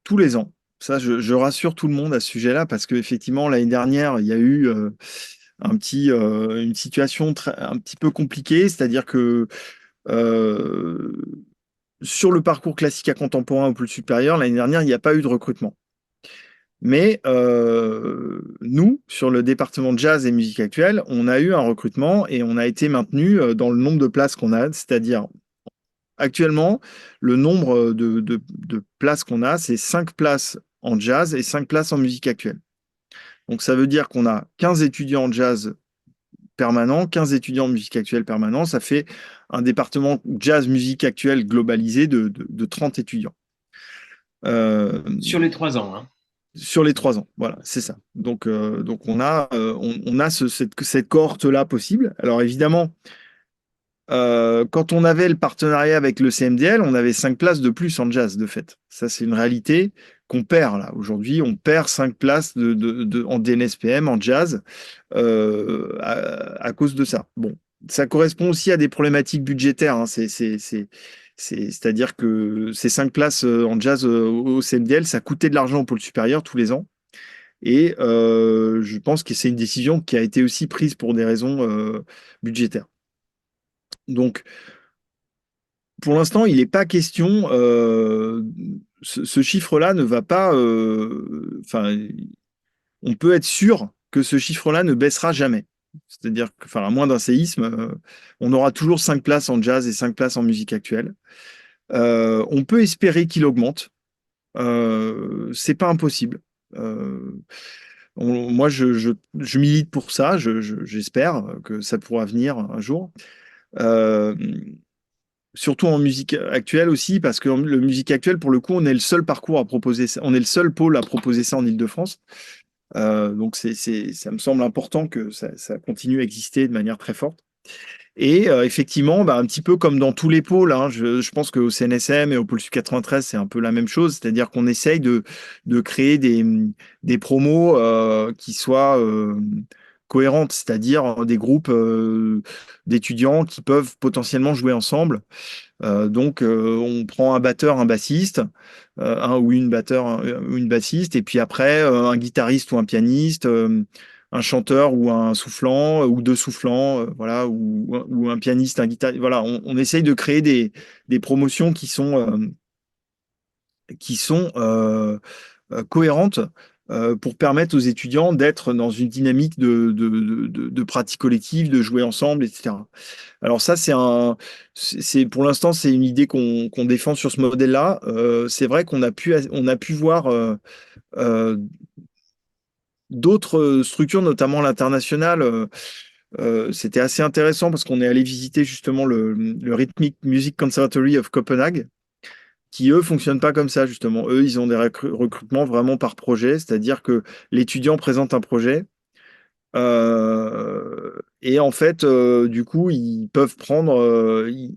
tous les ans. Ça, je rassure tout le monde à ce sujet-là parce qu'effectivement, l'année dernière, il y a eu une situation un petit peu compliquée, c'est-à-dire que euh, sur le parcours classique à contemporain au plus supérieur, l'année dernière, il n'y a pas eu de recrutement. Mais nous, sur le département de jazz et musique actuelle, on a eu un recrutement et on a été maintenu dans le nombre de places qu'on a, c'est-à-dire actuellement, le nombre de places qu'on a, c'est 5 places en jazz et 5 places en musique actuelle. Donc ça veut dire qu'on a 15 étudiants en jazz permanents, 15 étudiants en musique actuelle permanents, ça fait un département jazz musique actuelle globalisé de 30 étudiants. Euh, Sur les 3 ans, hein. Sur les 3 ans, voilà, c'est ça. Donc on a cette cohorte-là possible. Alors évidemment, quand on avait le partenariat avec le CMDL, on avait 5 places de plus en jazz, de fait. Ça, c'est une réalité qu'on perd là. Aujourd'hui, on perd 5 places en DNSPM, en jazz, à cause de ça. Bon, ça correspond aussi à des problématiques budgétaires, hein. C'est-à-dire que ces 5 places en jazz au CMDL, ça coûtait de l'argent au pôle supérieur tous les ans. Et je pense que c'est une décision qui a été aussi prise pour des raisons budgétaires. Donc, pour l'instant, il n'est pas question. Ce chiffre-là ne va pas. Enfin, on peut être sûr que ce chiffre-là ne baissera jamais. C'est-à-dire que, enfin, à moins d'un séisme, on aura toujours 5 places en jazz et 5 places en musique actuelle. On peut espérer qu'il augmente. C'est pas impossible. Euh, Moi, je milite pour ça. J'espère que ça pourra venir un jour. Euh, Surtout en musique actuelle aussi, parce que le musique actuelle, pour le coup, on est le seul parcours à proposer ça, on est le seul pôle à proposer ça en Île-de-France. Donc ça me semble important que ça continue à exister de manière très forte. Et effectivement, bah, un petit peu comme dans tous les pôles, hein, je pense qu'au CNSM et au pôle Sud 93, c'est un peu la même chose, c'est-à-dire qu'on essaye de créer des promos qui soient cohérentes, c'est-à-dire des groupes d'étudiants qui peuvent potentiellement jouer ensemble. On prend un batteur, un bassiste, un ou une batteur ou une bassiste, et puis après un guitariste ou un pianiste, un chanteur ou un soufflant ou deux soufflants, voilà, ou un pianiste, un guitariste. Voilà, on essaye de créer des promotions qui sont cohérentes pour permettre aux étudiants d'être dans une dynamique de pratique collective, de jouer ensemble, etc. Alors ça, pour l'instant, c'est une idée qu'on défend sur ce modèle-là. C'est vrai on a pu voir euh, d'autres structures, notamment l'international. C'était assez intéressant parce qu'on est allé visiter justement le Rhythmic Music Conservatory of Copenhague, qui eux fonctionnent pas comme ça justement. Eux, ils ont des recrutements vraiment par projet, c'est-à-dire que l'étudiant présente un projet. Et en fait, du coup, ils peuvent prendre, ils,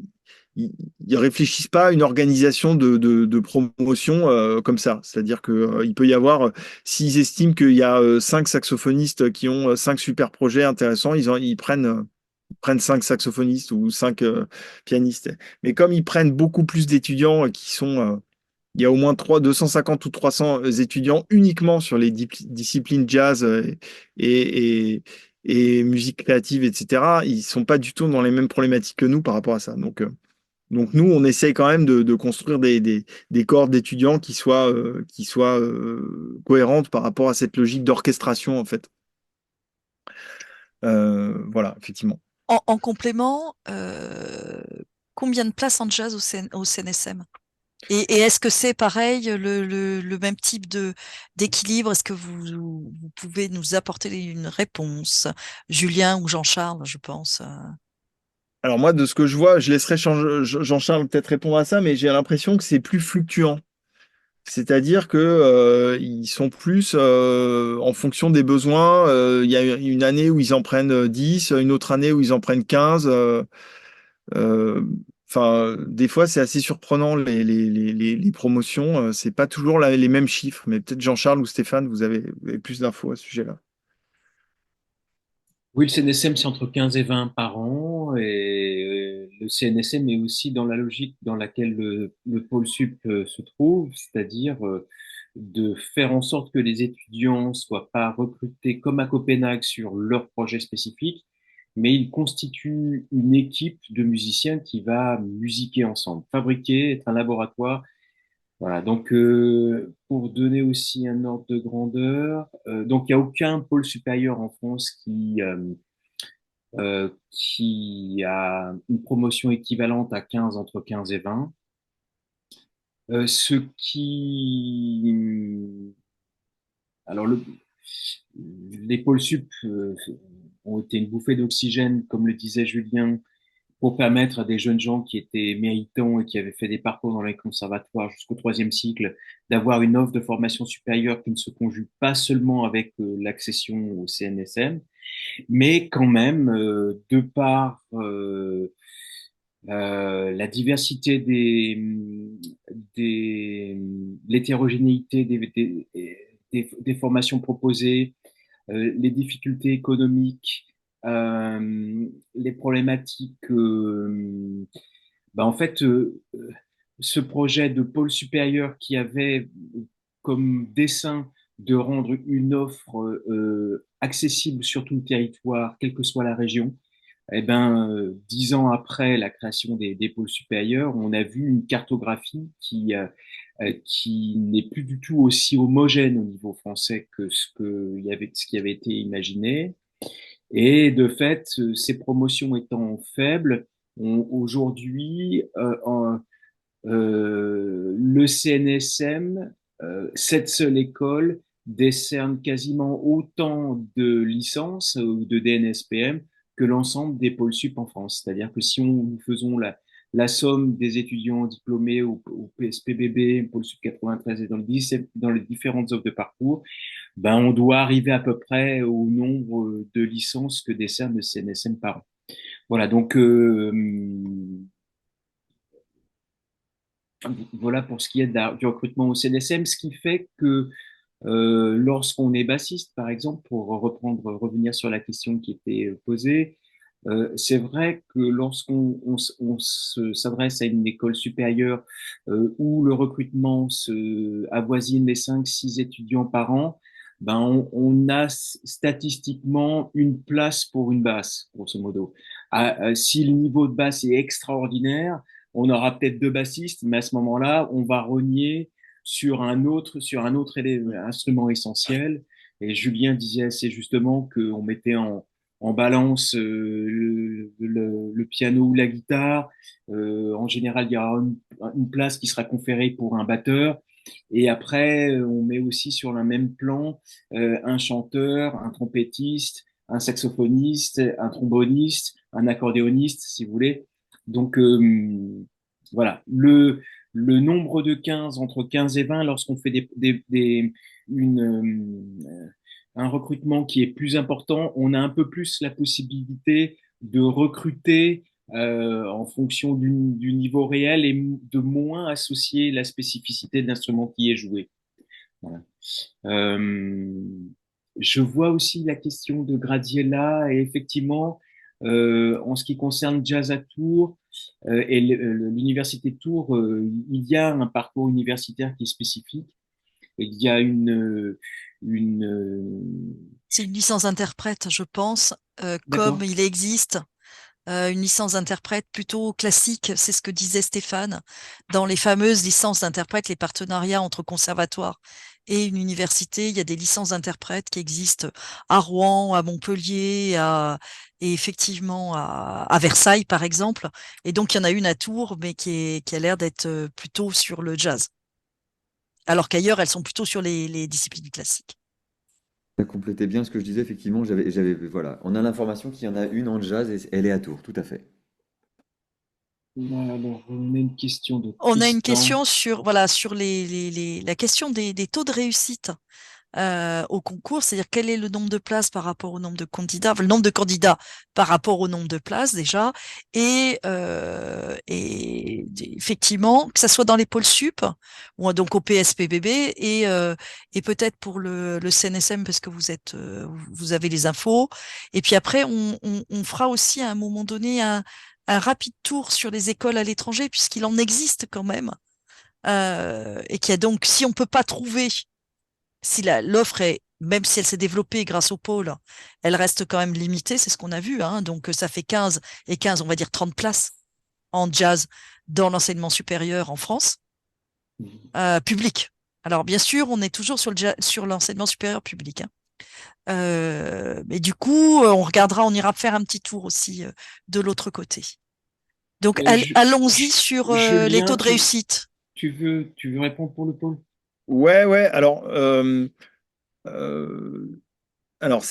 ils réfléchissent pas à une organisation de promotion comme ça. C'est-à-dire que il peut y avoir, s'ils estiment qu'il y a 5 saxophonistes qui ont 5 super projets intéressants, ils prennent 5 saxophonistes ou 5 pianistes. Mais comme ils prennent beaucoup plus d'étudiants il y a au moins 250 ou 300 étudiants uniquement sur les disciplines jazz et, et, et musique créative, etc. Ils sont pas du tout dans les mêmes problématiques que nous par rapport à ça. Donc nous, on essaye quand même de construire des cohortes d'étudiants qui soient cohérentes par rapport à cette logique d'orchestration, en fait. Voilà, effectivement. En complément, combien de places en jazz au CNSM? Et est-ce que c'est pareil, le même type d'équilibre? Est-ce que vous pouvez nous apporter une réponse? Julien ou Jean-Charles, je pense. Alors moi, de ce que je vois, je laisserai Jean-Charles peut-être répondre à ça, mais j'ai l'impression que c'est plus fluctuant. C'est-à-dire que ils sont plus en fonction des besoins. Il y a une année où ils en prennent 10, une autre année où ils en prennent 15. Euh, Enfin, des fois, c'est assez surprenant les promotions. C'est pas toujours les mêmes chiffres, mais peut-être Jean-Charles ou Stéphane, vous avez plus d'infos à ce sujet-là. Oui, le CNSM, c'est entre 15 et 20 par an. Et le CNSM est aussi dans la logique dans laquelle le pôle sup se trouve, c'est-à-dire de faire en sorte que les étudiants soient pas recrutés comme à Copenhague sur leur projet spécifique, mais ils constituent une équipe de musiciens qui va musiquer ensemble, fabriquer, être un laboratoire Voilà, donc pour donner aussi un ordre de grandeur, donc il n'y a aucun pôle supérieur en France qui a une promotion équivalente à 15 entre 15 et 20. Ce qui... Alors, les pôles sup ont été une bouffée d'oxygène, comme le disait Julien, pour permettre à des jeunes gens qui étaient méritants et qui avaient fait des parcours dans les conservatoires jusqu'au troisième cycle d'avoir une offre de formation supérieure qui ne se conjugue pas seulement avec l'accession au CNSM, mais quand même, de par la diversité l'hétérogénéité des formations proposées, les difficultés économiques, les problématiques. En fait, ce projet de pôle supérieur qui avait comme dessein de rendre une offre accessible sur tout le territoire, quelle que soit la région, 10 ans après la création des pôles supérieurs, on a vu une cartographie qui n'est plus du tout aussi homogène au niveau français que ce qui avait été imaginé. Et de fait, ces promotions étant faibles, aujourd'hui, le CNSM, cette seule école, décerne quasiment autant de licences ou de DNSPM que l'ensemble des pôles sup en France. C'est-à-dire que si nous faisons la somme des étudiants diplômés au PSPBB, pôle sup 93 et dans les différentes offres de parcours, on doit arriver à peu près au nombre de licences que décerne le CNSM par an. Voilà, donc voilà pour ce qui est du recrutement au CNSM, ce qui fait que lorsqu'on est bassiste, par exemple, pour revenir sur la question qui était posée, c'est vrai que lorsqu'on s'adresse à une école supérieure où le recrutement avoisine les 5-6 étudiants par an, on a statistiquement une place pour une basse, grosso modo. Si le niveau de basse est extraordinaire, on aura peut-être 2 bassistes, mais à ce moment-là, on va rogner sur un autre instrument essentiel. Et Julien disait assez justement qu'on mettait en balance le piano ou la guitare. En général, il y aura une place qui sera conférée pour un batteur. Et après, on met aussi sur le même plan un chanteur, un trompettiste, un saxophoniste, un tromboniste, un accordéoniste, si vous voulez. Donc, voilà. Le nombre de 15, entre 15 et 20, lorsqu'on fait un recrutement qui est plus important, on a un peu plus la possibilité de recruter en fonction du niveau réel et de moins associer la spécificité de l'instrument qui est joué. Voilà. Euh, je vois aussi la question de Gradiella et effectivement, en ce qui concerne Jazz à Tours et l'université de Tours, il y a un parcours universitaire qui est spécifique. Et il y a C'est une licence interprète, je pense, comme d'accord, il existe une licence d'interprète plutôt classique, c'est ce que disait Stéphane, dans les fameuses licences d'interprète, les partenariats entre conservatoires et une université, il y a des licences d'interprète qui existent à Rouen, à Montpellier, et effectivement à Versailles, par exemple. Et donc, il y en a une à Tours, mais qui a l'air d'être plutôt sur le jazz. Alors qu'ailleurs, elles sont plutôt sur les disciplines classiques. Ça complétait bien ce que je disais, effectivement, voilà. On a l'information qu'il y en a une en jazz et elle est à Tours, tout à fait. alors on a une question de On a une Tristan. question sur, voilà, sur la question des taux de réussite au concours, c'est-à-dire quel est le nombre de places par rapport au nombre de candidats, enfin, le nombre de candidats par rapport au nombre de places déjà, effectivement, que ça soit dans les pôles sup, ou donc au PSPBB, et peut-être pour le CNSM, parce que vous avez les infos. Et puis après, on fera aussi à un moment donné un rapide tour sur les écoles à l'étranger, puisqu'il en existe quand même. Et qu'il y a donc, si on peut pas trouver si l'offre est, même si elle s'est développée grâce au pôle, elle reste quand même limitée, c'est ce qu'on a vu, hein. Donc ça fait 15 et 15, on va dire 30 places en jazz dans l'enseignement supérieur en France. public. Alors, bien sûr, on est toujours sur l'enseignement supérieur public, hein. Mais du coup, on regardera, on ira faire un petit tour aussi de l'autre côté. Donc, Euh, allons-y sur les Julien, taux de réussite. tu veux répondre pour le pôle? Ouais, ouais. Euh, alors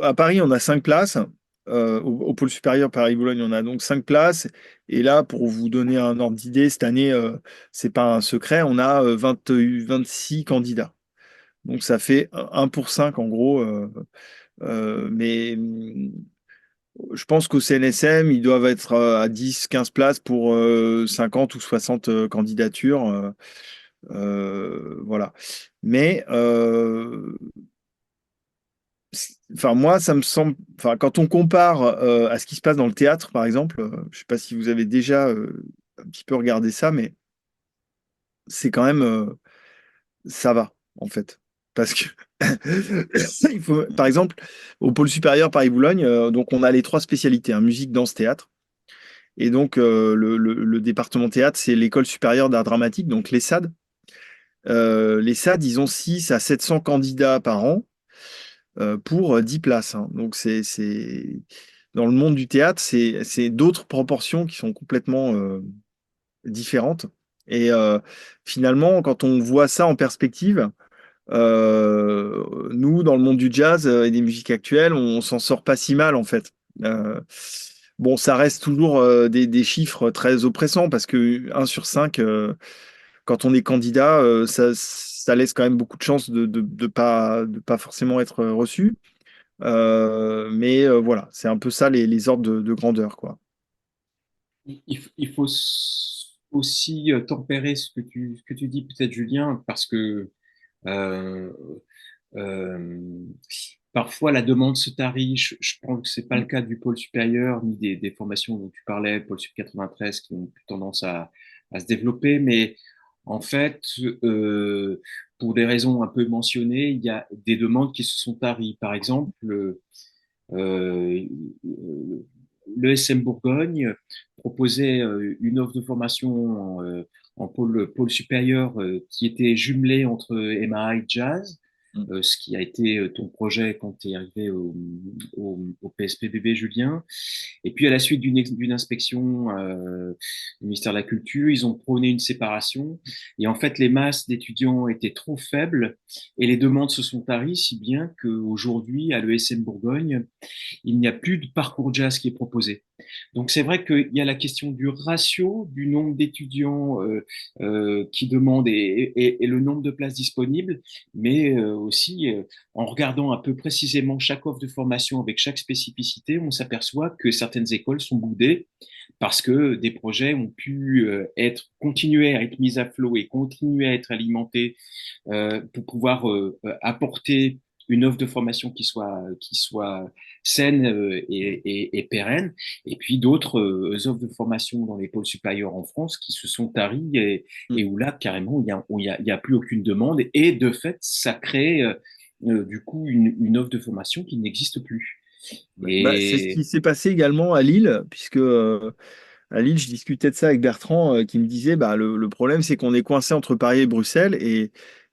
à Paris, on a 5 places. Au pôle supérieur Paris-Boulogne, on a donc 5 places. Et là, pour vous donner un ordre d'idée, cette année, c'est pas un secret, on a 26 candidats. Donc ça fait 1 pour 5 en gros. Mais je pense qu'au CNSM, ils doivent être à 10, 15 places pour 50 ou 60 candidatures. Voilà. Mais enfin, moi, ça me semble. Enfin, quand on compare à ce qui se passe dans le théâtre, par exemple, je sais pas si vous avez déjà un petit peu regardé ça, mais c'est quand même. Ça va, en fait. Parce que, par exemple, au pôle supérieur Paris-Boulogne, donc on a les 3 spécialités, hein, musique, danse, théâtre. Et donc, le département théâtre, c'est l'école supérieure d'art dramatique, donc l'ESSAD. Les SAD, ils ont 6 à 700 candidats par an pour 10 places, hein. Donc, dans le monde du théâtre, c'est d'autres proportions qui sont complètement différentes. Et finalement, quand on voit ça en perspective, nous, dans le monde du jazz et des musiques actuelles, on s'en sort pas si mal en fait. Euh, bon, ça reste toujours des chiffres très oppressants parce que 1 sur 5, quand on est candidat, ça laisse quand même beaucoup de chances de pas forcément être reçu. Mais voilà, c'est un peu ça les ordres de grandeur, quoi. Il faut aussi tempérer ce que tu dis, peut-être, Julien, parce que euh, euh, parfois la demande se tarit. Je pense que c'est pas le Mm. cas du pôle supérieur ni des formations dont tu parlais, pôle sup 93, qui ont plus tendance à se développer. Mais en fait, euh, pour des raisons un peu mentionnées, il y a des demandes qui se sont taries. Par exemple, euh, l'ESM Bourgogne proposait une offre de formation en pôle supérieur qui était jumelée entre MAI et Jazz, Mm. ce qui a été ton projet quand tu es arrivé au PSPBB, Julien. Et puis, à la suite d'une inspection du ministère de la Culture, ils ont prôné une séparation. Et en fait, les masses d'étudiants étaient trop faibles et les demandes se sont taries, si bien qu'aujourd'hui, à l'ESM Bourgogne, il n'y a plus de parcours jazz qui est proposé. Donc c'est vrai qu'il y a la question du ratio, du nombre d'étudiants qui demandent et le nombre de places disponibles, mais aussi en regardant un peu précisément chaque offre de formation avec chaque spécificité, on s'aperçoit que certaines écoles sont boudées parce que des projets ont pu être continuer à être mis à flot et continuer à être alimentés pour pouvoir apporter une offre de formation qui soit saine et pérenne, et puis d'autres offres de formation dans les pôles supérieurs en France qui se sont taries et Mm. où là, carrément, il y a plus aucune demande, et de fait, ça crée du coup une offre de formation qui n'existe plus. Bah, c'est ce Et qui s'est passé également à Lille, puisque à Lille, je discutais de ça avec Bertrand, qui me disait, bah, le problème, c'est qu'on est coincé entre Paris et Bruxelles,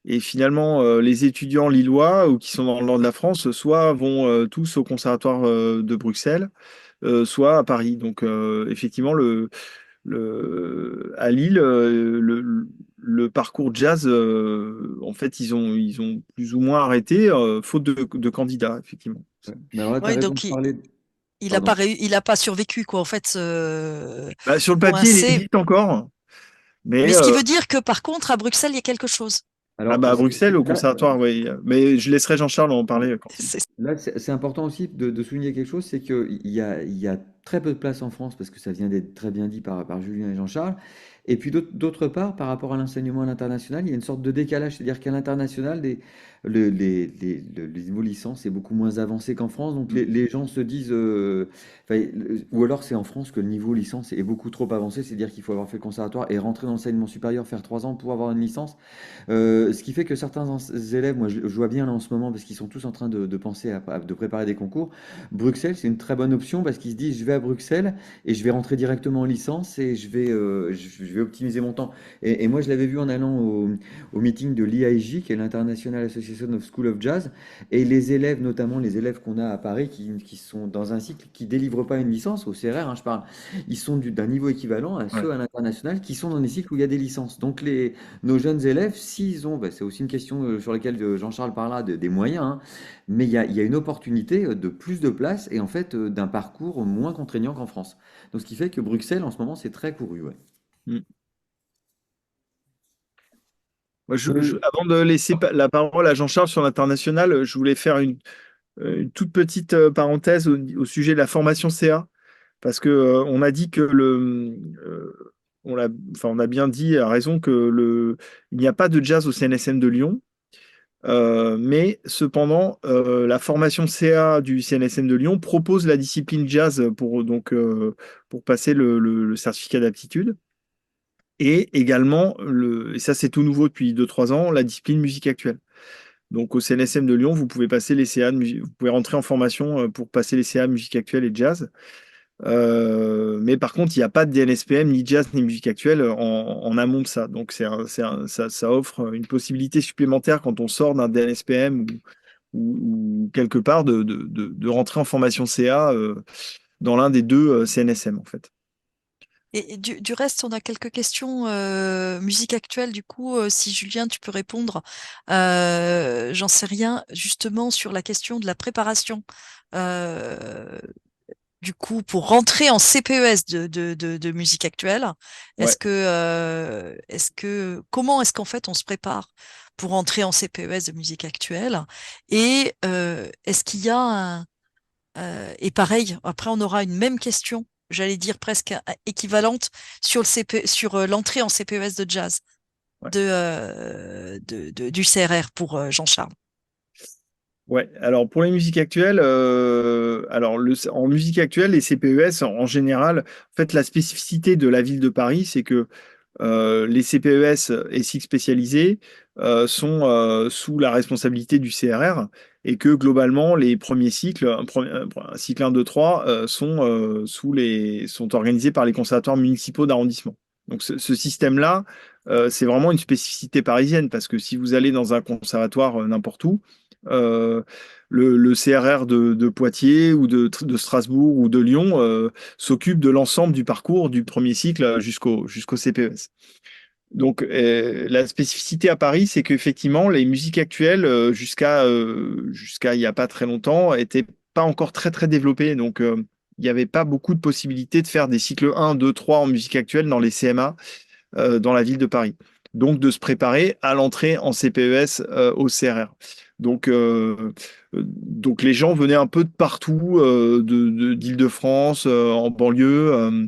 et finalement, les étudiants lillois ou qui sont dans le nord de la France, soit vont tous au conservatoire de Bruxelles, soit à Paris. Donc, effectivement, à Lille, le parcours jazz, en fait, ils ont plus ou moins arrêté, faute de candidats, effectivement. Ouais. Mais alors là, tu as Ouais, raison de donc parler. il a Pardon. pas il a pas survécu, quoi, en fait, Bah, sur le papier, il coincé. existe encore, mais Mais ce qui veut dire que par contre, à Bruxelles, il y a quelque chose. ah Alors bah, à Bruxelles, au là, conservatoire, oui. Mais je laisserai Jean-Charles en parler quand il. C'est- là, c'est important aussi de souligner quelque chose, c'est qu'il y a très peu de place en France, parce que ça vient d'être très bien dit par Julien et Jean-Charles. Et puis d'autre part, par rapport à l'enseignement à l'international, il y a une sorte de décalage, c'est-à-dire qu'à l'international, le niveau licence est beaucoup moins avancé qu'en France, donc Mm. les gens se disent, enfin, ou alors c'est en France que le niveau licence est beaucoup trop avancé, c'est-à-dire qu'il faut avoir fait le conservatoire et rentrer dans l'enseignement supérieur, faire 3 ans pour avoir une licence. Ce qui fait que certains élèves, moi je vois bien là en ce moment, parce qu'ils sont tous en train de penser de préparer des concours. Bruxelles, c'est une très bonne option parce qu'ils se disent, je vais vais à Bruxelles et je vais rentrer directement en licence et je vais optimiser mon temps. Et moi, je l'avais vu en allant au meeting de l'IAIJ, qui est l'International Association of School of Jazz, et les élèves, notamment les élèves qu'on a à Paris, qui sont dans un cycle qui délivrent pas une licence, au CRR, hein, je parle, ils sont d'un niveau équivalent à Ouais. ceux à l'international qui sont dans des cycles où il y a des licences. Donc nos jeunes élèves, s'ils ont, bah, c'est aussi une question sur laquelle Jean-Charles parla des moyens, hein, mais il y a une opportunité de plus de place et en fait d'un parcours moins contraignant qu'en France. Donc ce qui fait que Bruxelles, en ce moment, c'est très couru. Ouais. Mm. Moi, Euh, avant de laisser la parole à Jean-Charles sur l'international, je voulais faire une toute petite parenthèse au sujet de la formation CA, parce que on a dit que on a bien dit à raison que il n'y a pas de jazz au CNSM de Lyon, mais cependant, la formation CA du CNSM de Lyon propose la discipline jazz pour passer le certificat d'aptitude. Et également, et ça c'est tout nouveau depuis 2 3 ans, la discipline musique actuelle. Donc au CNSM de Lyon, vous pouvez passer les CA vous pouvez rentrer en formation pour passer les CA musique actuelle et jazz. Mais par contre, il n'y a pas de DNSPM, ni jazz, ni musique actuelle en amont de ça. Donc ça offre une possibilité supplémentaire quand on sort d'un DNSPM ou quelque part de rentrer en formation CA dans l'un des deux CNSM en fait. Et du reste, on a quelques questions musique actuelle. Du coup, si Julien, tu peux répondre, j'en sais rien, justement sur la question de la préparation. Euh, du coup, pour rentrer en CPES de musique actuelle, Ouais. comment est-ce qu'en fait on se prépare pour rentrer en CPES de musique actuelle? Et est-ce qu'il y a et pareil, après on aura une même question, j'allais dire presque équivalente sur sur l'entrée en CPES de jazz Ouais. du CRR pour Jean-Charles. Ouais, alors pour les musiques actuelles, en musique actuelle, les CPES, en général, en fait, la spécificité de la ville de Paris, c'est que les CPES et cycles spécialisés sont sous la responsabilité du CRR et que globalement, les premiers cycles, un cycle 1, 2, 3, sont organisés par les conservatoires municipaux d'arrondissement. Donc ce système-là, c'est vraiment une spécificité parisienne parce que si vous allez dans un conservatoire n'importe où, euh, le CRR de Poitiers ou de Strasbourg ou de Lyon s'occupe de l'ensemble du parcours du premier cycle jusqu'au CPES. Donc, la spécificité à Paris, c'est qu'effectivement, les musiques actuelles, jusqu'à il n'y a pas très longtemps, étaient pas encore très, très développées. Donc, il n'y avait pas beaucoup de possibilités de faire des cycles 1, 2, 3 en musique actuelle dans les CMA dans la ville de Paris. Donc, de se préparer à l'entrée en CPES au CRR. Donc, les gens venaient un peu de partout, d'Île-de-France, en banlieue.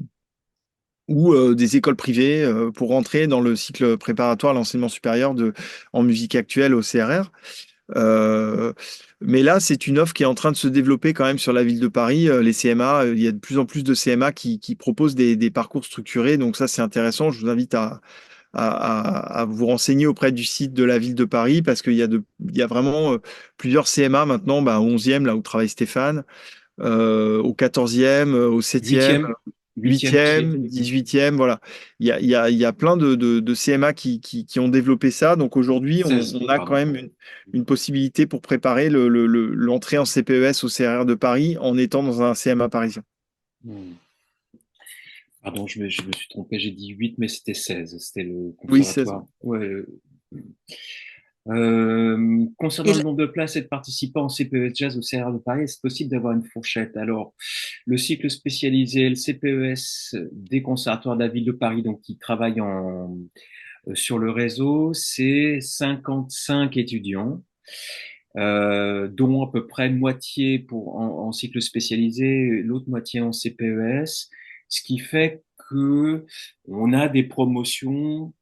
Ou des écoles privées pour rentrer dans le cycle préparatoire à l'enseignement supérieur en musique actuelle au CRR. Euh, mais là, c'est une offre qui est en train de se développer quand même sur la ville de Paris. Les CMA, il y a de plus en plus de CMA qui proposent des parcours structurés. Donc ça, c'est intéressant. Je vous invite à vous renseigner auprès du site de la ville de Paris parce il y a vraiment plusieurs CMA maintenant, bah, au 11e, là où travaille Stéphane, au 14e, au 7e. Huitième, huitième aussi. 8e, 18e, voilà. Il y a plein de CMA qui ont développé ça. Donc aujourd'hui, Seize, on a quand pardon. même une possibilité pour préparer l'entrée en CPES au CRR de Paris en étant dans un CMA parisien. Hmm. Pardon, je me suis trompé, j'ai dit 8, mais c'était 16. C'était le Oui, 16. conservatoire. Ouais, Et, concernant le nombre de places et de participants en CPES Jazz au CRR de Paris, est-ce possible d'avoir une fourchette? Alors, le cycle spécialisé, le CPES des conservatoires de la ville de Paris, donc qui travaillent sur le réseau, c'est 55 étudiants, dont à peu près moitié en cycle spécialisé, l'autre moitié en CPES, ce qui fait que on a des promotions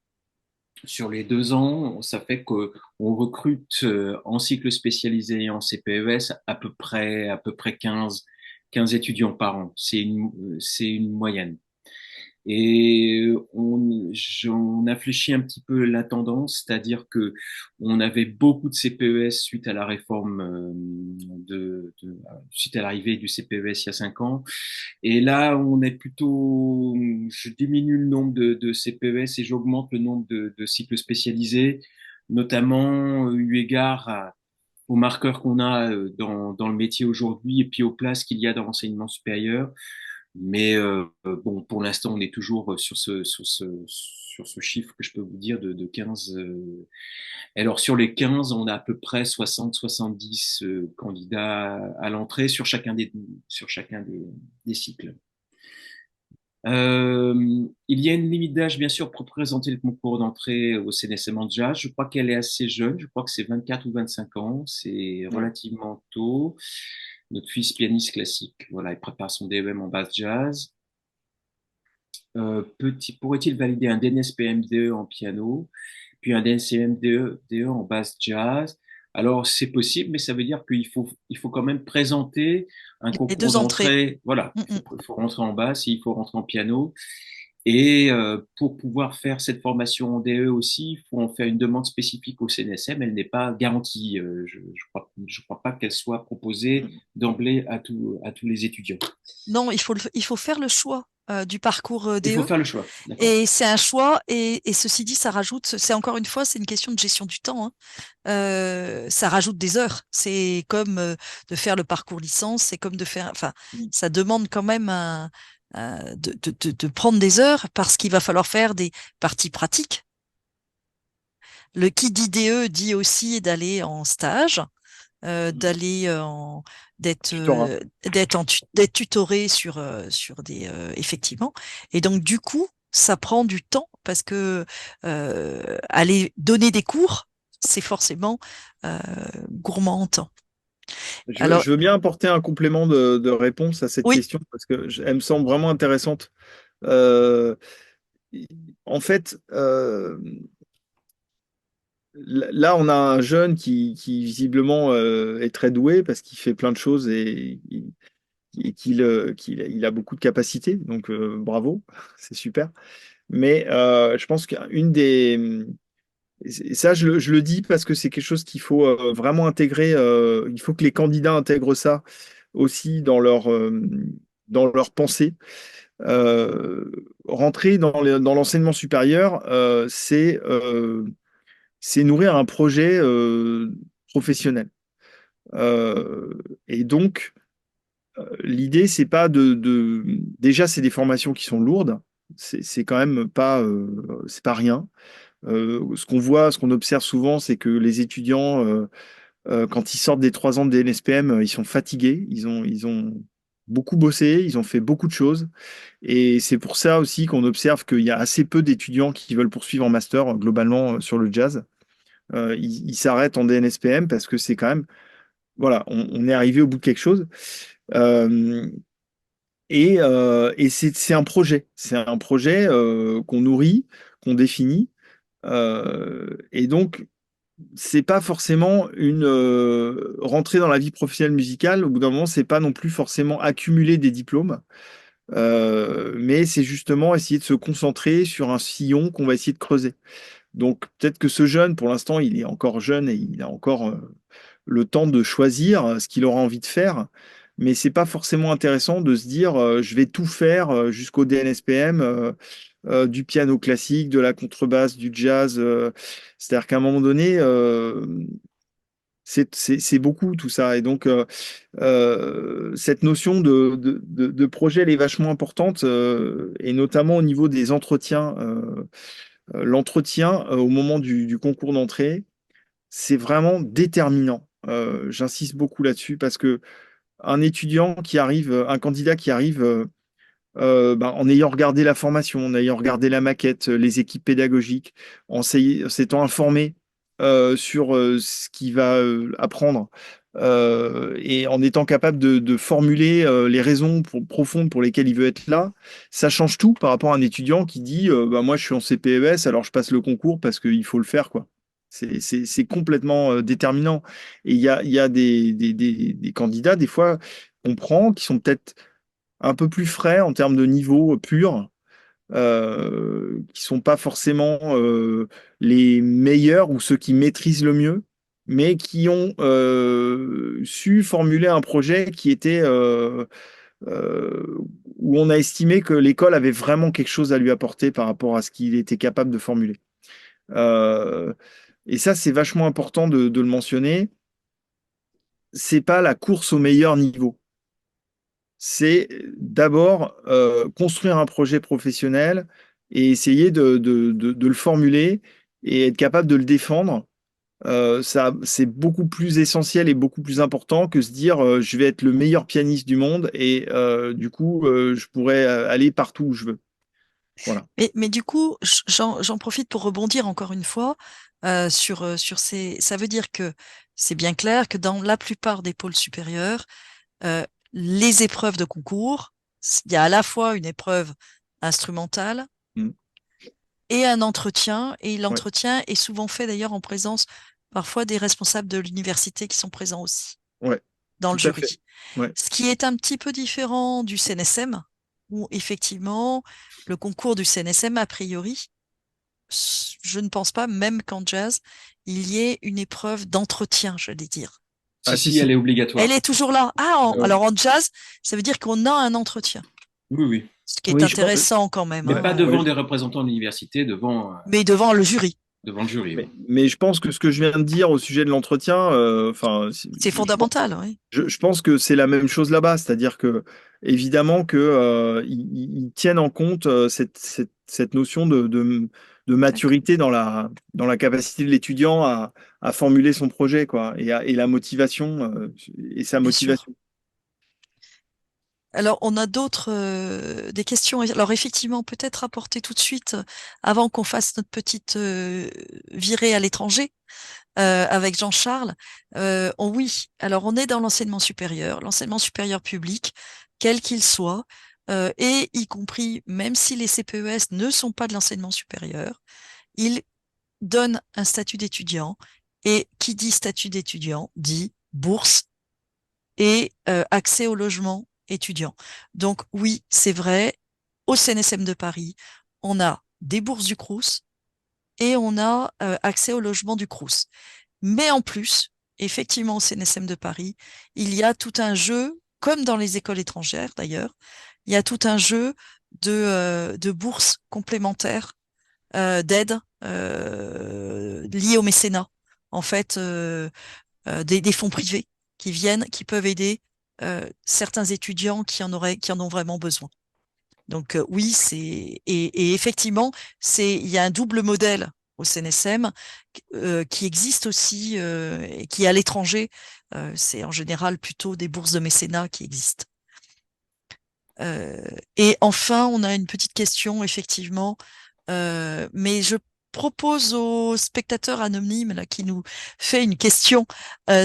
sur les 2 ans. Ça fait qu'on recrute en cycle spécialisé et en CPES à peu près 15 étudiants par an. C'est une moyenne. Et on infléchit un petit peu la tendance, c'est-à-dire que on avait beaucoup de CPES suite à la réforme suite à l'arrivée du CPES il y a 5 ans. Et là, on est plutôt, je diminue le nombre de CPES et j'augmente le nombre de cycles spécialisés, notamment eu égard aux marqueurs qu'on a dans le métier aujourd'hui et puis aux places qu'il y a dans l'enseignement supérieur. Mais bon, pour l'instant, on est toujours sur ce chiffre que je peux vous dire de 15. Alors, sur les 15, on a à peu près 60-70 candidats à l'entrée sur chacun des cycles. Il y a une limite d'âge, bien sûr, pour présenter le concours d'entrée au CNSM en jazz. Je crois qu'elle est assez jeune. Je crois que c'est 24 ou 25 ans. C'est Ouais. relativement tôt. Notre fils pianiste classique, voilà, il prépare son DEM en basse jazz. Pourrait-il valider un DNSPM-DE en piano, puis un DNCM-DE en basse jazz? Alors, c'est possible, mais ça veut dire qu'il faut quand même présenter un Les concours deux entrées. d'entrée. Voilà, Mm, il mm. faut, il faut rentrer en basse et il faut rentrer en piano. Et pour pouvoir faire cette formation en DE aussi, il faut en faire une demande spécifique au CNSM. Elle n'est pas garantie. Je crois pas qu'elle soit proposée d'emblée à tous les étudiants. Non, il faut faire le choix du parcours Il faut DE. faire le choix, d'accord. Et c'est un choix, et ceci dit, ça rajoute, c'est encore une fois, c'est une question de gestion du temps, hein. Ça rajoute des heures. C'est comme de faire le parcours licence, c'est comme de faire, enfin, ça demande quand même de prendre des heures parce qu'il va falloir faire des parties pratiques. Le qui dit DE dit aussi d'aller en stage, d'aller Tutorat. d'être tutoré sur des effectivement. Et donc du coup, ça prend du temps parce que aller donner des cours, c'est forcément euh, gourmand en temps. Alors Je veux bien apporter un complément de réponse à cette oui, question parce que elle me semble vraiment intéressante. Euh, En fait, là, on a un jeune qui visiblement est très doué parce qu'il fait plein de choses et qu'il a beaucoup de capacités. Donc, bravo, c'est super. Mais je pense qu'une des... Et ça, je le dis parce que c'est quelque chose qu'il faut vraiment intégrer. Il faut que les candidats intègrent ça aussi dans leur pensée. Rentrer dans l'enseignement supérieur, c'est nourrir un projet professionnel. Euh, et donc, l'idée, c'est pas déjà, c'est des formations qui sont lourdes. C'est quand même pas, c'est pas rien. Ce qu'on voit, ce qu'on observe souvent, c'est que les étudiants, quand ils sortent des 3 ans de DNSPM, ils sont fatigués. Ils ont beaucoup bossé, ils ont fait beaucoup de choses. Et c'est pour ça aussi qu'on observe qu'il y a assez peu d'étudiants qui veulent poursuivre en master, globalement, sur le jazz. Ils s'arrêtent en DNSPM parce que c'est quand même, voilà, on est arrivé au bout de quelque chose. Euh, et c'est un projet. C'est un projet qu'on nourrit, qu'on définit. Et donc, c'est pas forcément une rentrée dans la vie professionnelle musicale. Au bout d'un moment, c'est pas non plus forcément accumuler des diplômes. Mais c'est justement essayer de se concentrer sur un sillon qu'on va essayer de creuser. Donc peut-être que ce jeune, pour l'instant, il est encore jeune et il a encore le temps de choisir ce qu'il aura envie de faire. Mais c'est pas forcément intéressant de se dire je vais tout faire jusqu'au DNSPM, du piano classique, de la contrebasse, du jazz. C'est-à-dire qu'à un moment donné, c'est beaucoup tout ça. Et donc, cette notion de projet, elle est vachement importante, et notamment au niveau des entretiens. L'entretien au moment du concours d'entrée, c'est vraiment déterminant. J'insiste beaucoup là-dessus parce que un étudiant qui arrive, un candidat qui arrive en ayant regardé la formation, en ayant regardé la maquette, les équipes pédagogiques, s'étant informé sur ce qu'il va apprendre, et en étant capable de formuler les raisons profondes pour lesquelles il veut être là, ça change tout par rapport à un étudiant qui dit moi je suis en CPES, alors je passe le concours parce qu'il faut le faire, quoi. C'est complètement déterminant. Et il y a des candidats, des fois, qu'on prend, qui sont peut-être un peu plus frais en termes de niveau pur, qui sont pas forcément les meilleurs ou ceux qui maîtrisent le mieux, mais qui ont su formuler un projet qui était euh, où on a estimé que l'école avait vraiment quelque chose à lui apporter par rapport à ce qu'il était capable de formuler. Euh, et ça, c'est vachement important de le mentionner. C'est pas la course au meilleur niveau. C'est d'abord construire un projet professionnel et essayer de le formuler et être capable de le défendre. Ça, c'est beaucoup plus essentiel et beaucoup plus important que se dire je vais être le meilleur pianiste du monde et du coup je pourrais aller partout où je veux. Voilà. Mais du coup, j'en profite pour rebondir encore une fois sur ces. Ça veut dire que c'est bien clair que dans la plupart des pôles supérieurs, euh, les épreuves de concours, il y a à la fois une épreuve instrumentale Mm. et un entretien, et Ouais, l'entretien est souvent fait d'ailleurs en présence parfois des responsables de l'université qui sont présents aussi ouais, dans le tout à fait. jury. Ouais. Ce qui est un petit peu différent du CNSM, où effectivement, le concours du CNSM, a priori, je ne pense pas, même qu'en jazz, il y ait une épreuve d'entretien, j'allais dire. Ah Si, si si, elle si. est Elle obligatoire. est toujours là. Ah, Ah oui, alors en jazz, ça veut dire qu'on a un entretien, oui, oui. ce qui est Oui, je pense. intéressant quand même, Mais hein, pas Ouais, devant des représentants de l'université, mais devant le jury. devant le jury. Oui. mais je pense que ce que je viens de dire au sujet de l'entretien, enfin, C'est fondamental, oui. je pense que c'est la même chose là-bas, c'est-à-dire que évidemment que ils tiennent en compte cette notion de D'accord. maturité dans la capacité de l'étudiant à formuler son projet, quoi, et la motivation et sa Bien sûr. motivation. Alors, on a d'autres des questions. Alors, effectivement, peut-être apporter tout de suite, avant qu'on fasse notre petite virée à l'étranger, avec Jean-Charles. Oui, alors on est dans l'enseignement supérieur public, quel qu'il soit, et y compris, même si les CPES ne sont pas de l'enseignement supérieur, ils donnent un statut d'étudiant, et qui dit statut d'étudiant dit bourse et accès au logement étudiant. Donc oui, c'est vrai, au CNSM de Paris, on a des bourses du Crous et on a accès au logement du Crous. Mais en plus, effectivement, au CNSM de Paris, il y a tout un jeu, comme dans les écoles étrangères d'ailleurs, il y a tout un jeu de bourses complémentaires, d'aides liées au mécénat. En fait, des fonds privés qui viennent, qui peuvent aider certains étudiants qui en ont vraiment besoin. Donc oui, et effectivement, il y a un double modèle au CNSM qui existe aussi et qui est à l'étranger. C'est en général plutôt des bourses de mécénat qui existent. Et enfin, on a une petite question, effectivement, mais je propose au spectateur anonyme là, qui nous fait une question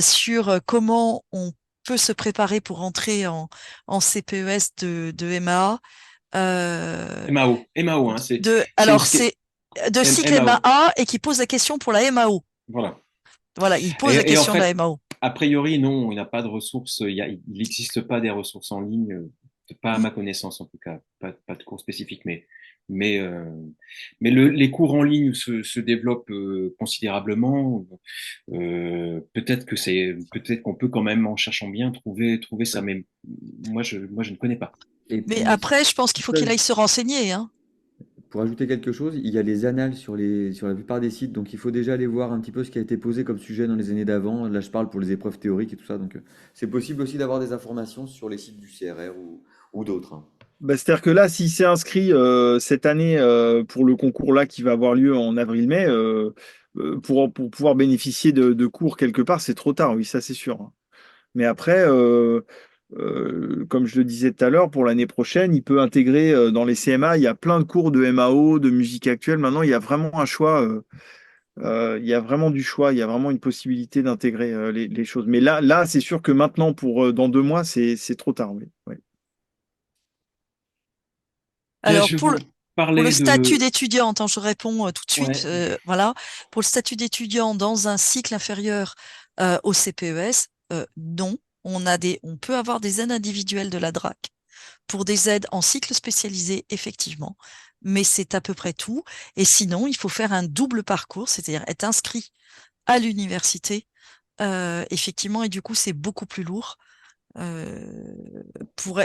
sur comment on peut se préparer pour entrer en CPES de MAA. MAO, hein, c'est Alors, une c'est de cycle MAO. MAA et qui pose la question pour la MAO. Voilà. Voilà, il pose la Et en question de fait, la MAO. a priori, non, il n'y a pas de ressources, il n'existe pas des ressources en ligne, pas à Mm, ma connaissance en tout cas, pas de cours spécifiques, mais, euh, mais les cours en ligne se développent considérablement. Peut-être qu'on peut quand même, en cherchant bien, trouver ça, mais moi, je ne connais pas. Et Mais puis, après, je pense qu'il faut qu'il aille se renseigner, hein. pour ajouter quelque chose, il y a les annales sur la plupart des sites, donc il faut déjà aller voir un petit peu ce qui a été posé comme sujet dans les années d'avant. Là, je parle pour les épreuves théoriques et tout ça, donc c'est possible aussi d'avoir des informations sur les sites du CRR ou d'autres, hein. Bah, c'est-à-dire que là, s'il s'est inscrit cette année pour le concours là qui va avoir lieu en avril-mai, pour pouvoir bénéficier de cours quelque part, c'est trop tard, oui, ça c'est sûr. Mais après, comme je le disais tout à l'heure, pour l'année prochaine, il peut intégrer dans les CMA, il y a plein de cours de MAO, de musique actuelle. Maintenant, il y a vraiment un choix, il y a vraiment du choix, il y a vraiment une possibilité d'intégrer les choses. Mais là, c'est sûr que maintenant, pour dans 2 mois, c'est trop tard, oui. Ouais. Bien, Alors, je vais vous pour le parler statut de... d'étudiant, attends, je réponds tout de suite. Ouais, Voilà. Pour le statut d'étudiant dans un cycle inférieur au CPES, non. On peut avoir des aides individuelles de la DRAC pour des aides en cycle spécialisé, effectivement. mais c'est à peu près tout. Et sinon, il faut faire un double parcours, c'est-à-dire être inscrit à l'université, effectivement, et du coup, c'est beaucoup plus lourd. euh,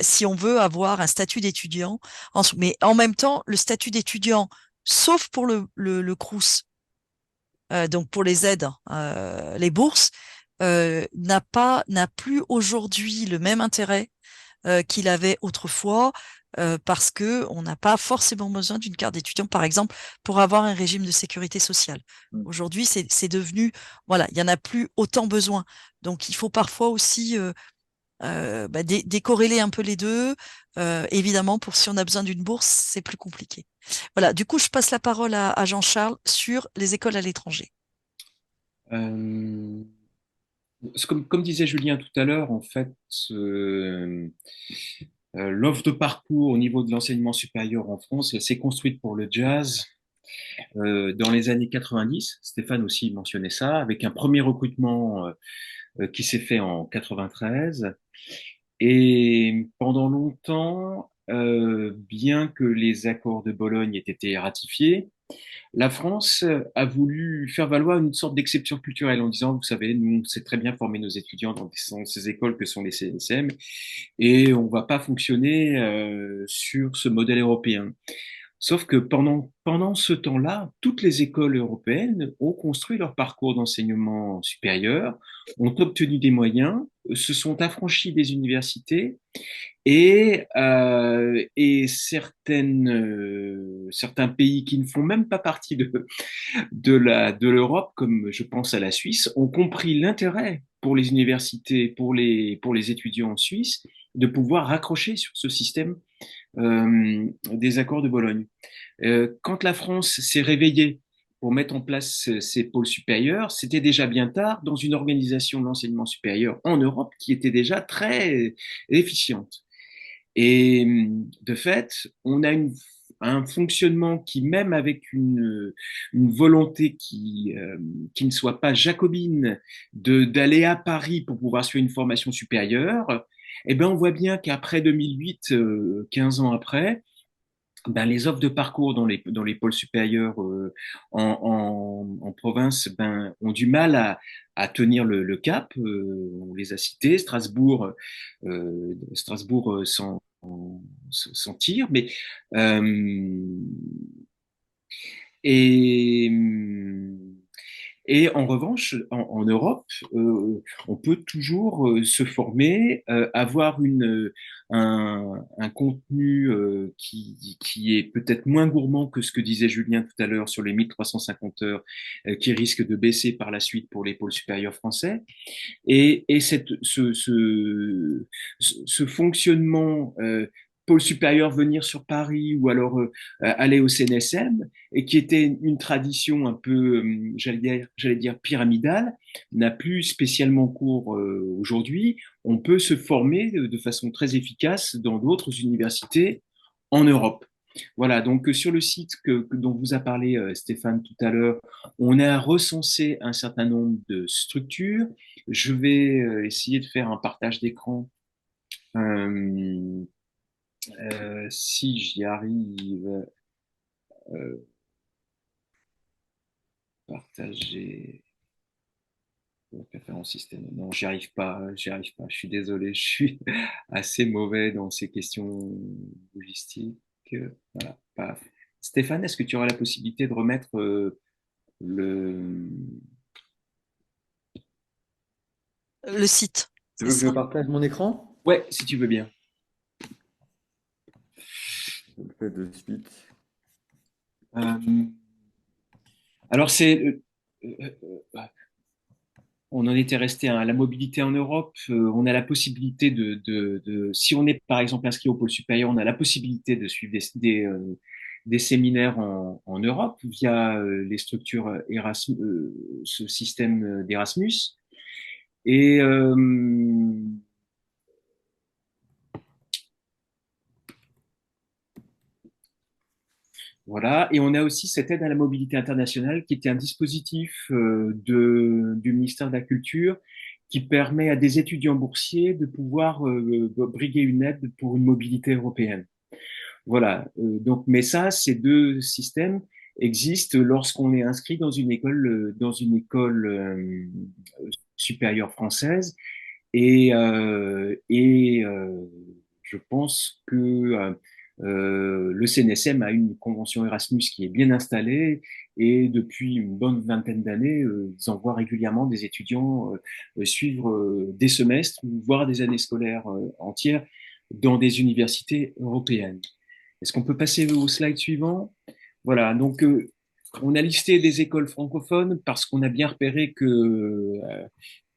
si on veut avoir un statut d'étudiant. Mais en même temps, le statut d'étudiant, sauf pour le Crous, donc pour les aides, les bourses, n'a plus aujourd'hui le même intérêt qu'il avait autrefois, parce que on n'a pas forcément besoin d'une carte d'étudiant, par exemple, pour avoir un régime de sécurité sociale. Mm. Aujourd'hui, c'est devenu, voilà, il y en a plus autant besoin. Donc, il faut parfois aussi décorréler un peu les deux. Évidemment, pour si on a besoin d'une bourse, c'est plus compliqué. Voilà, du coup, je passe la parole à Jean-Charles sur les écoles à l'étranger. Euh, comme disait Julien tout à l'heure, en fait, euh, l'offre de parcours au niveau de l'enseignement supérieur en France, elle s'est construite pour le jazz dans les années 90. Stéphane aussi mentionnait ça, avec un premier recrutement qui s'est fait en 93. Et pendant longtemps, bien que les accords de Bologne aient été ratifiés, la France a voulu faire valoir une sorte d'exception culturelle en disant, vous savez, nous, on sait très bien former nos étudiants dans ces écoles que sont les CNSM et on va pas fonctionner sur ce modèle européen. Sauf que pendant ce temps-là, toutes les écoles européennes ont construit leur parcours d'enseignement supérieur, ont obtenu des moyens, se sont affranchis des universités et certains pays qui ne font même pas partie de l'Europe, comme je pense à la Suisse, ont compris l'intérêt pour les universités, pour les étudiants en Suisse, de pouvoir raccrocher sur ce système des accords de Bologne. Quand la France s'est réveillée pour mettre en place ces pôles supérieurs, c'était déjà bien tard dans une organisation de l'enseignement supérieur en Europe qui était déjà très efficiente. Et de fait, on a un fonctionnement qui, même avec une volonté qui ne soit pas jacobine d'aller à Paris pour pouvoir suivre une formation supérieure, eh ben, on voit bien qu'après 2008, 15 ans après, ben, les offres de parcours dans les pôles supérieurs en province ont du mal à tenir le cap. On les a cités, Strasbourg s'en tire, mais euh, et et en revanche, en Europe, on peut toujours se former, avoir un contenu qui est peut-être moins gourmand que ce que disait Julien tout à l'heure sur les 1350 heures, qui risque de baisser par la suite pour les pôles supérieurs français. Et ce fonctionnement pôle supérieur venir sur Paris ou alors aller au CNSM, et qui était une tradition un peu, j'allais dire pyramidale, n'a plus spécialement cours aujourd'hui. On peut se former de façon très efficace dans d'autres universités en Europe. Voilà, donc sur le site dont vous a parlé Stéphane tout à l'heure, on a recensé un certain nombre de structures. Je vais essayer de faire un partage d'écran euh, si j'y arrive. Euh, partager référence système. Non, j'y arrive pas, j'y arrive pas. Je suis désolé, je suis assez mauvais dans ces questions logistiques. Voilà. Paf. Stéphane, est-ce que tu auras la possibilité de remettre le... Le site, Tu c'est veux que je ça? partage mon écran? Ouais, si tu veux bien. Je le fais de suite. Euh, alors, euh, euh, on en était resté à la mobilité en Europe. On a la possibilité si on est par exemple inscrit au pôle supérieur, on a la possibilité de suivre des séminaires en Europe via les structures Erasmus, ce système d'Erasmus. Et voilà. Et on a aussi cette aide à la mobilité internationale qui était un dispositif du ministère de la Culture qui permet à des étudiants boursiers de pouvoir briguer une aide pour une mobilité européenne. Voilà. Donc, mais ça, ces deux systèmes existent lorsqu'on est inscrit dans une école supérieure française. Je pense que le CNSM a une convention Erasmus qui est bien installée et depuis une bonne vingtaine d'années, ils envoient régulièrement des étudiants suivre des semestres, voire des années scolaires entières dans des universités européennes. Est-ce qu'on peut passer au slide suivant? Voilà, donc on a listé des écoles francophones parce qu'on a bien repéré que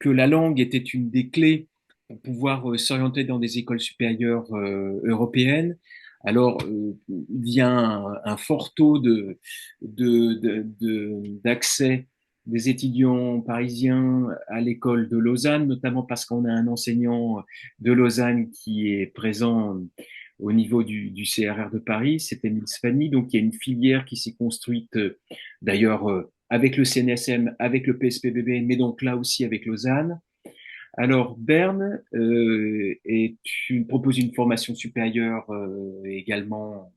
la langue était une des clés pour pouvoir s'orienter dans des écoles supérieures européennes. Alors, il y a un fort taux d'accès des étudiants parisiens à l'école de Lausanne, notamment parce qu'on a un enseignant de Lausanne qui est présent au niveau du CRR de Paris, c'est Émile Sfani. Donc, il y a une filière qui s'est construite, d'ailleurs, avec le CNSM, avec le PSPBB, mais donc là aussi avec Lausanne. Alors, Berne propose une formation supérieure également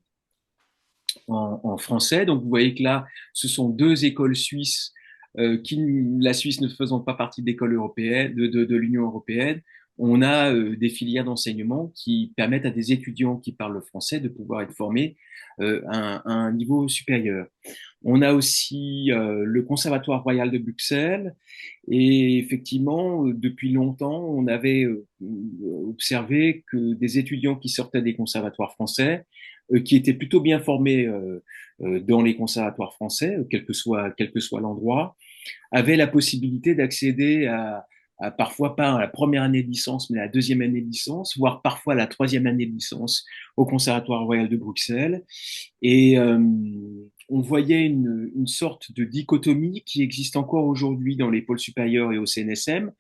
en français. Donc, vous voyez que là, ce sont deux écoles suisses la Suisse ne faisant pas partie de l'école européenne, de l'Union européenne. On a des filières d'enseignement qui permettent à des étudiants qui parlent le français de pouvoir être formés à un niveau supérieur. On a aussi le Conservatoire royal de Bruxelles et effectivement, depuis longtemps, on avait observé que des étudiants qui sortaient des conservatoires français, qui étaient plutôt bien formés dans les conservatoires français, quel que soit l'endroit, avaient la possibilité d'accéder à parfois pas à la première année de licence, mais à la deuxième année de licence, voire parfois à la troisième année de licence au Conservatoire royal de Bruxelles. Et on voyait une sorte de dichotomie qui existe encore aujourd'hui dans les pôles supérieurs et au CNSM,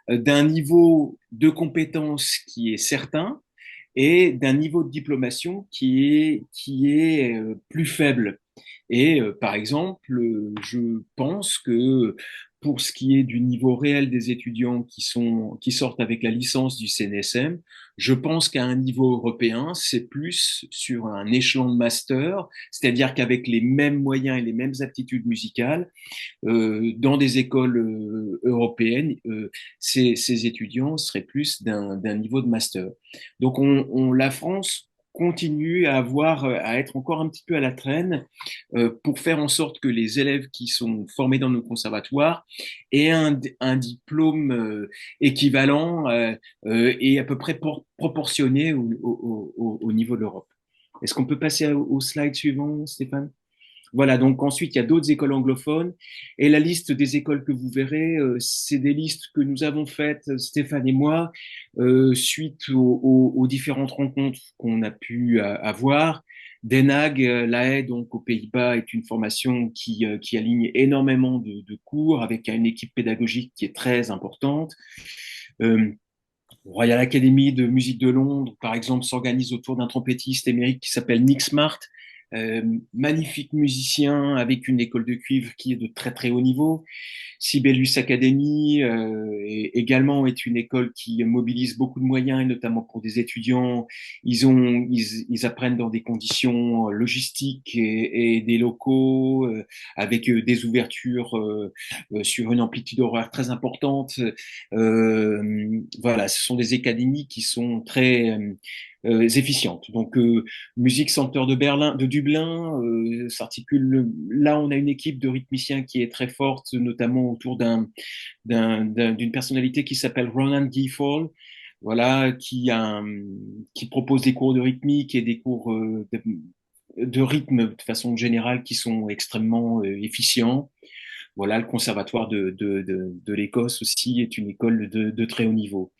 d'un niveau de compétence qui est certain et d'un niveau de diplomation qui est plus faible. Et par exemple, je pense que pour ce qui est du niveau réel des étudiants qui sortent avec la licence du CNSM, je pense qu'à un niveau européen, c'est plus sur un échelon de master, c'est-à-dire qu'avec les mêmes moyens et les mêmes aptitudes musicales, dans des écoles européennes, ces étudiants seraient plus d'un niveau de master. Donc la France continue à à être encore un petit peu à la traîne pour faire en sorte que les élèves qui sont formés dans nos conservatoires aient un diplôme équivalent et à peu près proportionné au niveau de l'Europe. Est-ce qu'on peut passer au slide suivant, Stéphane? Voilà, donc ensuite, il y a d'autres écoles anglophones. Et la liste des écoles que vous verrez, c'est des listes que nous avons faites, Stéphane et moi, suite aux différentes rencontres qu'on a pu avoir. Den Haag, La Haye, donc aux Pays-Bas, est une formation qui aligne énormément de cours avec une équipe pédagogique qui est très importante. Euh, Royal Academy de musique de Londres, par exemple, s'organise autour d'un trompettiste émérite qui s'appelle Nick Smart, magnifique musicien avec une école de cuivre qui est de très très haut niveau. Sibelius Academy également est une école qui mobilise beaucoup de moyens, et notamment pour des étudiants. Ils apprennent dans des conditions logistiques et des locaux, avec des ouvertures sur une amplitude horaire très importante. Voilà, ce sont des académies qui sont très efficientes. Donc, Musique Center de Dublin s'articule. Là, on a une équipe de rythmiciens qui est très forte, notamment autour d'une personnalité qui s'appelle Ronan Gifford, voilà, qui propose des cours de rythmique et des cours de rythme de façon générale qui sont extrêmement efficients. Voilà, le conservatoire de l'Écosse aussi est une école de très haut niveau.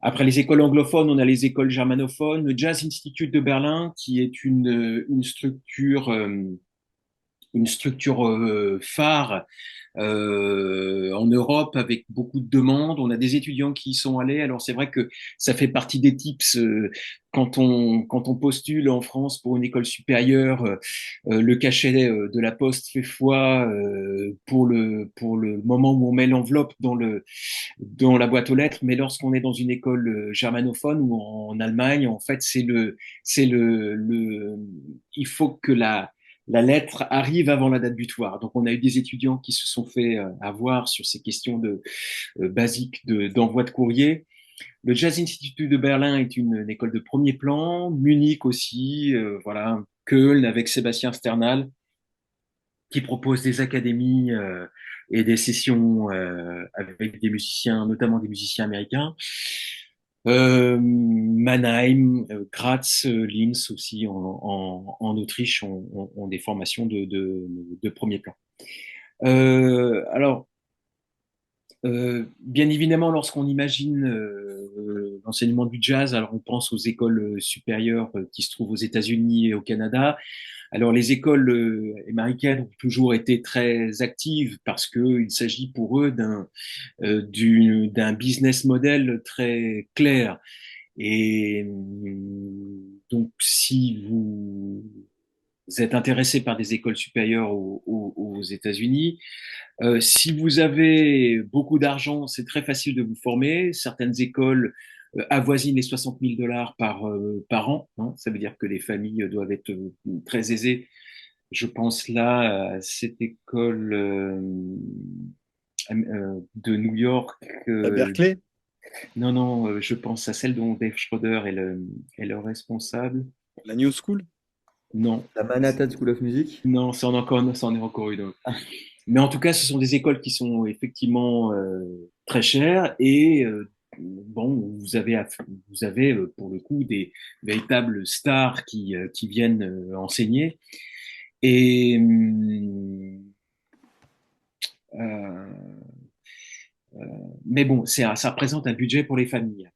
Après les écoles anglophones, on a les écoles germanophones, le Jazz Institute de Berlin, qui est une structure une structure phare en Europe avec beaucoup de demandes. On a des étudiants qui y sont allés. Alors c'est vrai que ça fait partie des tips quand on postule en France pour une école supérieure. Le cachet de la poste fait foi pour le moment où on met l'enveloppe dans la boîte aux lettres. Mais lorsqu'on est dans une école germanophone ou en Allemagne, en fait c'est le il faut que la lettre arrive avant la date butoir. Donc, on a eu des étudiants qui se sont fait avoir sur ces questions basiques d'envoi de courrier. Le Jazz Institute de Berlin est une école de premier plan. Munich aussi, voilà. Köln avec Sébastien Sternal, qui propose des académies et des sessions avec des musiciens, notamment des musiciens américains. Mannheim, Graz, Linz aussi en Autriche ont des formations de premier plan. Alors, bien évidemment, lorsqu'on imagine l'enseignement du jazz, alors on pense aux écoles supérieures qui se trouvent aux États-Unis et au Canada. Alors, les écoles américaines ont toujours été très actives parce qu'il s'agit pour eux d'un business model très clair. Et donc, si vous êtes intéressé par des écoles supérieures aux États-Unis, si vous avez beaucoup d'argent, c'est très facile de vous former. Certaines écoles avoisinent les 60 000 dollars par an, hein. Ça veut dire que les familles doivent être très aisées. Je pense là à cette école de New York. À Berkeley, Non, non, je pense à celle dont Dave Schroeder est le responsable. la New School. Non, La Manhattan School of Music. non, c'en est encore une autre. Mais en tout cas, ce sont des écoles qui sont effectivement très chères et bon, vous avez pour le coup des véritables stars qui viennent enseigner. Et euh, mais bon, ça représente un budget pour les familles.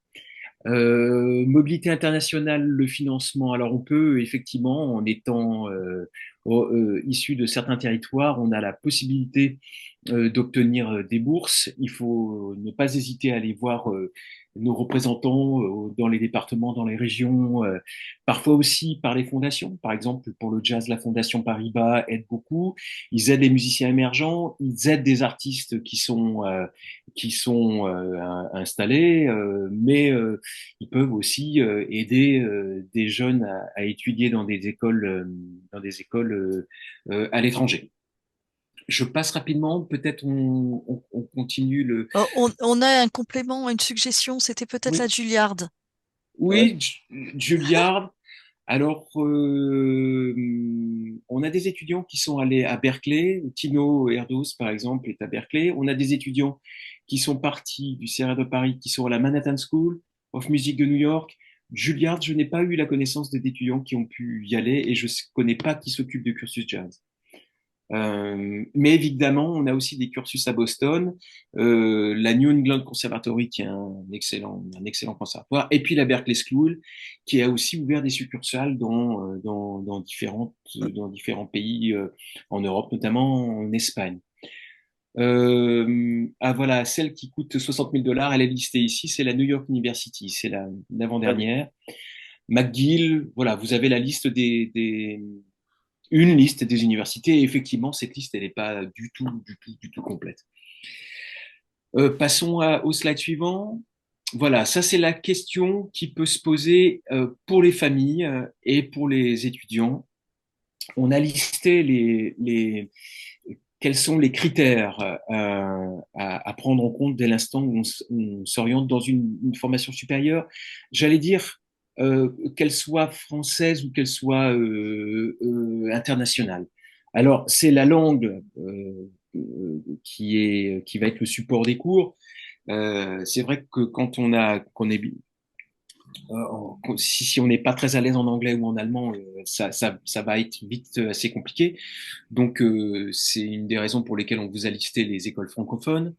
Mobilité internationale, le financement. Alors on peut effectivement, en étant issu de certains territoires, on a la possibilité d'obtenir des bourses. Il faut ne pas hésiter à aller voir nos représentants dans les départements, dans les régions, parfois aussi par les fondations. Par exemple, pour le jazz, la Fondation Paribas aide beaucoup. Ils aident les musiciens émergents, ils aident des artistes qui sont installés, mais ils peuvent aussi aider des jeunes à étudier dans des écoles à l'étranger. Je passe rapidement, peut-être on continue le. Oh, on a un complément, une suggestion, c'était peut-être la Oui, Juilliard. Ouais. oui, Juilliard. Alors, on a des étudiants qui sont allés à Berkeley. Tino Erdos, par exemple, est à Berkeley. On a des étudiants qui sont partis du CERA de Paris, qui sont à la Manhattan School of Music de New York. Juilliard, je n'ai pas eu la connaissance d'étudiants qui ont pu y aller et je ne connais pas qui s'occupe du cursus jazz. Mais évidemment, on a aussi des cursus à Boston, la New England Conservatory qui est un excellent conservatoire, et puis la Berklee School qui a aussi ouvert des succursales dans différents pays en Europe, notamment en Espagne. Voilà, celle qui coûte 60 000 dollars, elle est listée ici, c'est la New York University, c'est l'avant-dernière. McGill, voilà, vous avez la liste une liste des universités. Et effectivement, cette liste, elle n'est pas du tout complète. Passons au slide suivant. Voilà, ça c'est la question qui peut se poser pour les familles et pour les étudiants. On a listé quels sont les critères à prendre en compte dès l'instant où on s'oriente dans une formation supérieure. J'allais dire qu'elle soit française ou qu'elle soit internationale. Alors, c'est la langue qui va être le support des cours. C'est vrai que qu'on est si on n'est pas très à l'aise en anglais ou en allemand, ça va être vite assez compliqué. Donc, c'est une des raisons pour lesquelles on vous a listé les écoles francophones.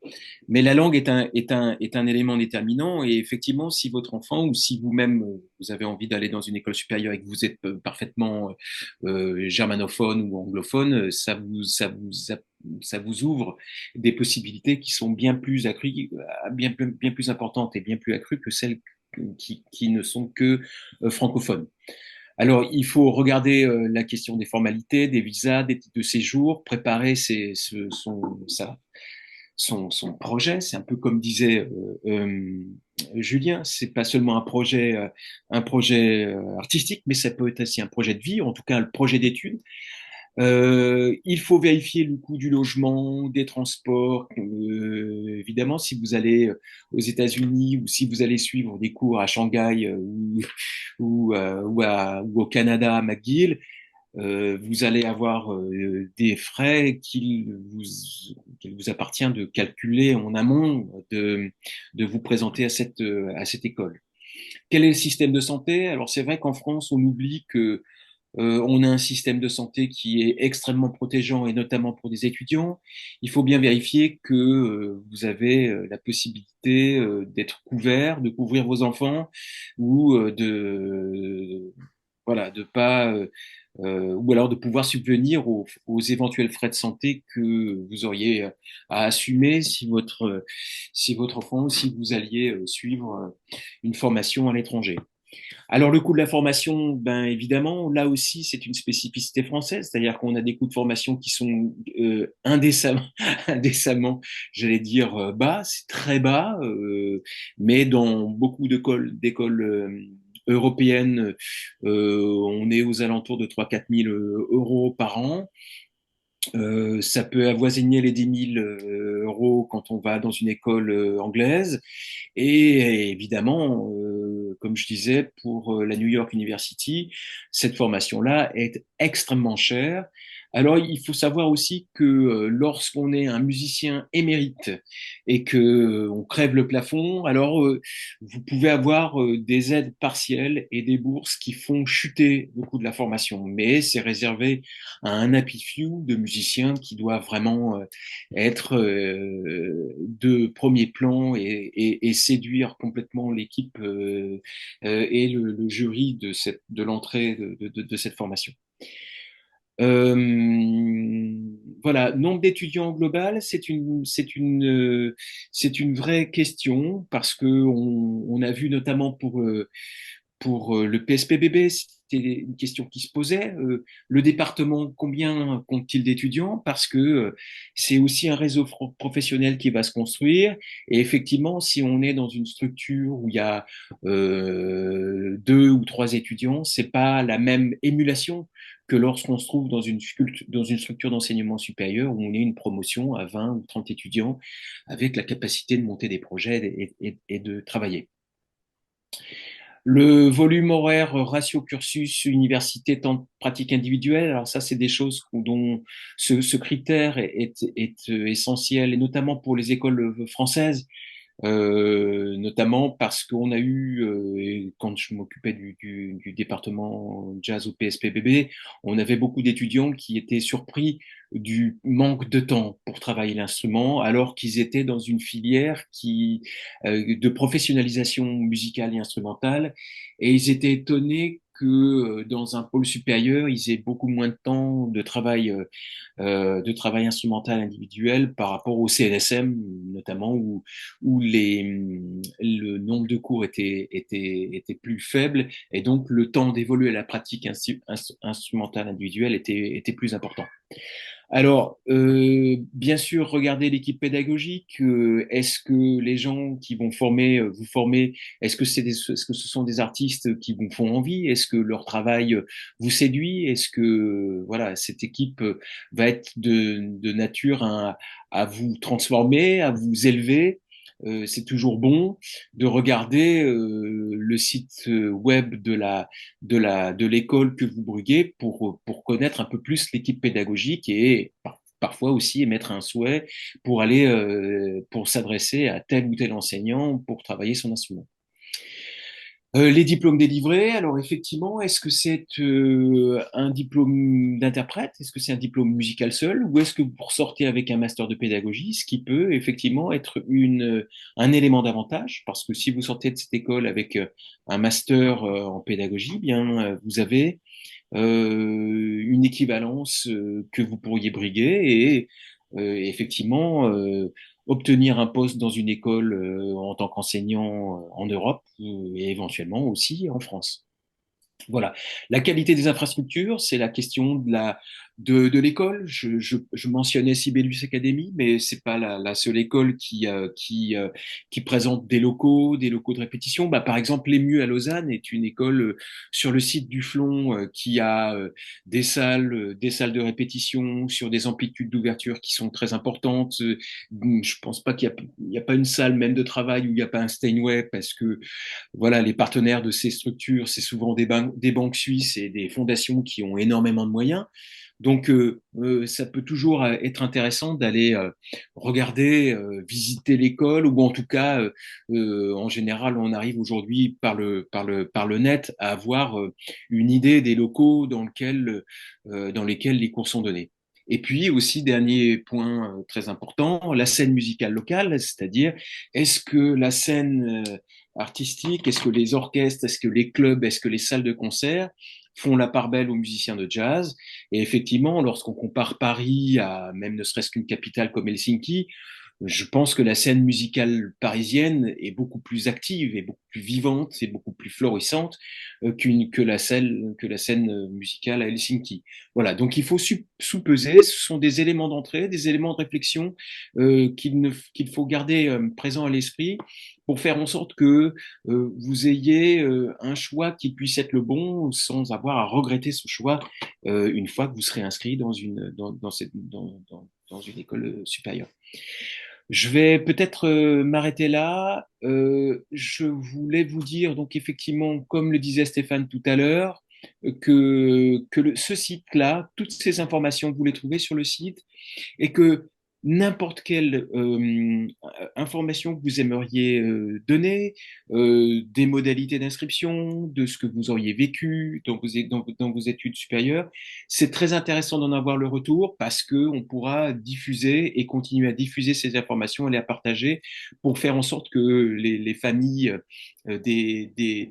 Mais la langue est un élément déterminant. Et effectivement, si votre enfant ou si vous-même, vous avez envie d'aller dans une école supérieure et que vous êtes parfaitement germanophone ou anglophone, ça vous ouvre des possibilités qui sont bien plus accrues, bien plus importantes et bien plus accrues que celles qui ne sont que francophones. Alors, il faut regarder la question des formalités, des visas, des titres de séjour, préparer son projet. C'est un peu comme disait Julien, c'est pas seulement un projet artistique, mais ça peut être aussi un projet de vie, en tout cas un projet d'études. Il faut vérifier le coût du logement, des transports. Évidemment, si vous allez aux États-Unis ou si vous allez suivre des cours à Shanghai ou au Canada à McGill, vous allez avoir des frais qu'il vous appartient de calculer en amont de vous présenter à cette école. Quel est le système de santé? Alors c'est vrai qu'en France, on oublie que on a un système de santé qui est extrêmement protégeant et notamment pour des étudiants. Il faut bien vérifier que vous avez la possibilité d'être couvert, de couvrir vos enfants ou voilà, de pas ou alors de pouvoir subvenir aux éventuels frais de santé que vous auriez à assumer si votre enfant ou si vous alliez suivre une formation à l'étranger. Alors le coût de la formation, ben évidemment, là aussi c'est une spécificité française, c'est-à-dire qu'on a des coûts de formation qui sont indécemment, j'allais dire bas, c'est très bas, mais dans beaucoup d'écoles européennes, on est aux alentours de 3 000 à 4 000 euros par an. Ça peut avoisiner les 10 000 euros quand on va dans une école anglaise. Et évidemment, comme je disais, pour la New York University, cette formation-là est extrêmement chère. Alors, il faut savoir aussi que lorsqu'on est un musicien émérite et que on crève le plafond, alors vous pouvez avoir des aides partielles et des bourses qui font chuter le coût de la formation. Mais c'est réservé à un happy few de musiciens qui doivent vraiment être de premier plan et séduire complètement l'équipe et le jury de l'entrée de cette formation. Voilà, nombre d'étudiants global, c'est une vraie question parce que on a vu notamment pour le PSPBB, c'était une question qui se posait. Le département, combien compte-t-il d'étudiants? Parce que c'est aussi un réseau professionnel qui va se construire. Et effectivement, si on est dans une structure où il y a 2 ou 3 étudiants, c'est pas la même émulation que lorsqu'on se trouve dans une structure d'enseignement supérieur où on est une promotion à 20 ou 30 étudiants avec la capacité de monter des projets et de travailler. Le volume horaire, ratio cursus, université, temps de pratique individuelle, alors ça, c'est des choses dont ce critère est essentiel, et notamment pour les écoles françaises, notamment parce qu'on a eu, quand je m'occupais du département jazz au PSPBB, on avait beaucoup d'étudiants qui étaient surpris du manque de temps pour travailler l'instrument, alors qu'ils étaient dans une filière de professionnalisation musicale et instrumentale, et ils étaient étonnés que dans un pôle supérieur, ils aient beaucoup moins de temps de travail instrumental individuel par rapport au CNSM, notamment où le nombre de cours était plus faible et donc le temps d'évoluer à la pratique instrumentale individuelle était plus important. Alors, bien sûr, regardez l'équipe pédagogique. Est-ce que les gens qui vont vous former, est-ce que ce sont des artistes qui vous font envie? Est-ce que leur travail vous séduit? Est-ce que, voilà, cette équipe va être de nature à vous transformer, à vous élever? C'est toujours bon de regarder le site web de l'école que vous briguez pour connaître un peu plus l'équipe pédagogique et parfois aussi émettre un souhait pour pour s'adresser à tel ou tel enseignant pour travailler son instrument. Les diplômes délivrés, alors effectivement, est-ce que c'est un diplôme d'interprète? Est-ce que c'est un diplôme musical seul? Ou est-ce que vous ressortez avec un master de pédagogie, ce qui peut effectivement être un élément d'avantage? Parce que si vous sortez de cette école avec un master en pédagogie, bien, vous avez une équivalence que vous pourriez briguer et effectivement obtenir un poste dans une école en tant qu'enseignant en Europe et éventuellement aussi en France. Voilà. La qualité des infrastructures, c'est la question de l'école. Je mentionnais Sibelius Academy, mais c'est pas la seule école qui présente des locaux de répétition. Bah, par exemple, l'EMU à Lausanne est une école sur le site du Flon qui a des salles de répétition sur des amplitudes d'ouverture qui sont très importantes. Je pense pas il y a pas une salle même de travail où il n'y a pas un Steinway parce que voilà, les partenaires de ces structures, c'est souvent des banques suisses et des fondations qui ont énormément de moyens. Donc, ça peut toujours être intéressant d'aller regarder, visiter l'école, ou en tout cas, en général, on arrive aujourd'hui par le net à avoir une idée des locaux dans lesquels les cours sont donnés. Et puis aussi, dernier point très important, la scène musicale locale, c'est-à-dire est-ce que la scène artistique, est-ce que les orchestres, est-ce que les clubs, est-ce que les salles de concert font la part belle aux musiciens de jazz? Et effectivement, lorsqu'on compare Paris à même ne serait-ce qu'une capitale comme Helsinki, je pense que la scène musicale parisienne est beaucoup plus active et beaucoup plus vivante et beaucoup plus florissante que la scène musicale à Helsinki. Voilà, donc il faut sous-peser, ce sont des éléments d'entrée, des éléments de réflexion qu'il faut garder présents à l'esprit pour faire en sorte que vous ayez un choix qui puisse être le bon sans avoir à regretter ce choix une fois que vous serez inscrit dans une école supérieure. Je vais peut-être m'arrêter là. Je voulais vous dire, donc effectivement, comme le disait Stéphane tout à l'heure, ce site-là, toutes ces informations, vous les trouvez sur le site et que n'importe quelle information que vous aimeriez donner, des modalités d'inscription, de ce que vous auriez vécu dans vos études supérieures, c'est très intéressant d'en avoir le retour parce qu'on pourra diffuser et continuer à diffuser ces informations et les partager pour faire en sorte que les familles et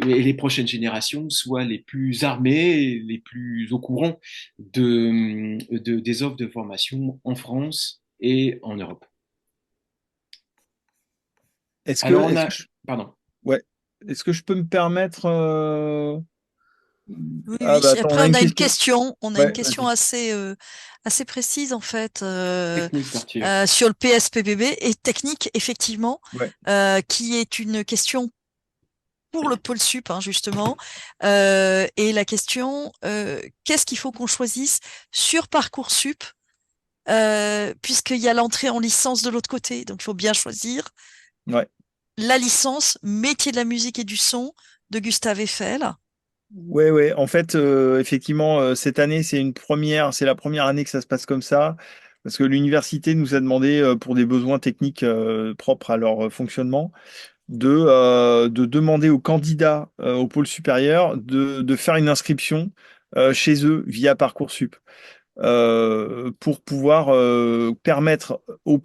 les prochaines générations soient les plus armées, les plus au courant des offres de formation en France et en Europe. Est-ce que, Alors, on est-ce a, que je, pardon. ouais, est-ce que je peux me permettre Oui, Ah oui. bah attends, on Après, a on une a une question. question. On a une Ouais, question vas-y. assez précise en fait Faites-nous partir. sur le PSPBB et technique effectivement, Ouais. qui est une question pour le pôle sup hein, justement. Et la question, qu'est-ce qu'il faut qu'on choisisse sur Parcoursup, puisqu'il y a l'entrée en licence de l'autre côté, donc il faut bien choisir Ouais. la licence métier de la musique et du son de Gustave Eiffel. Ouais, ouais. En fait, effectivement, cette année, c'est la première année que ça se passe comme ça, parce que l'université nous a demandé, pour des besoins techniques propres à leur fonctionnement, de demander aux candidats au pôle supérieur de faire une inscription chez eux via Parcoursup. Pour pouvoir permettre aux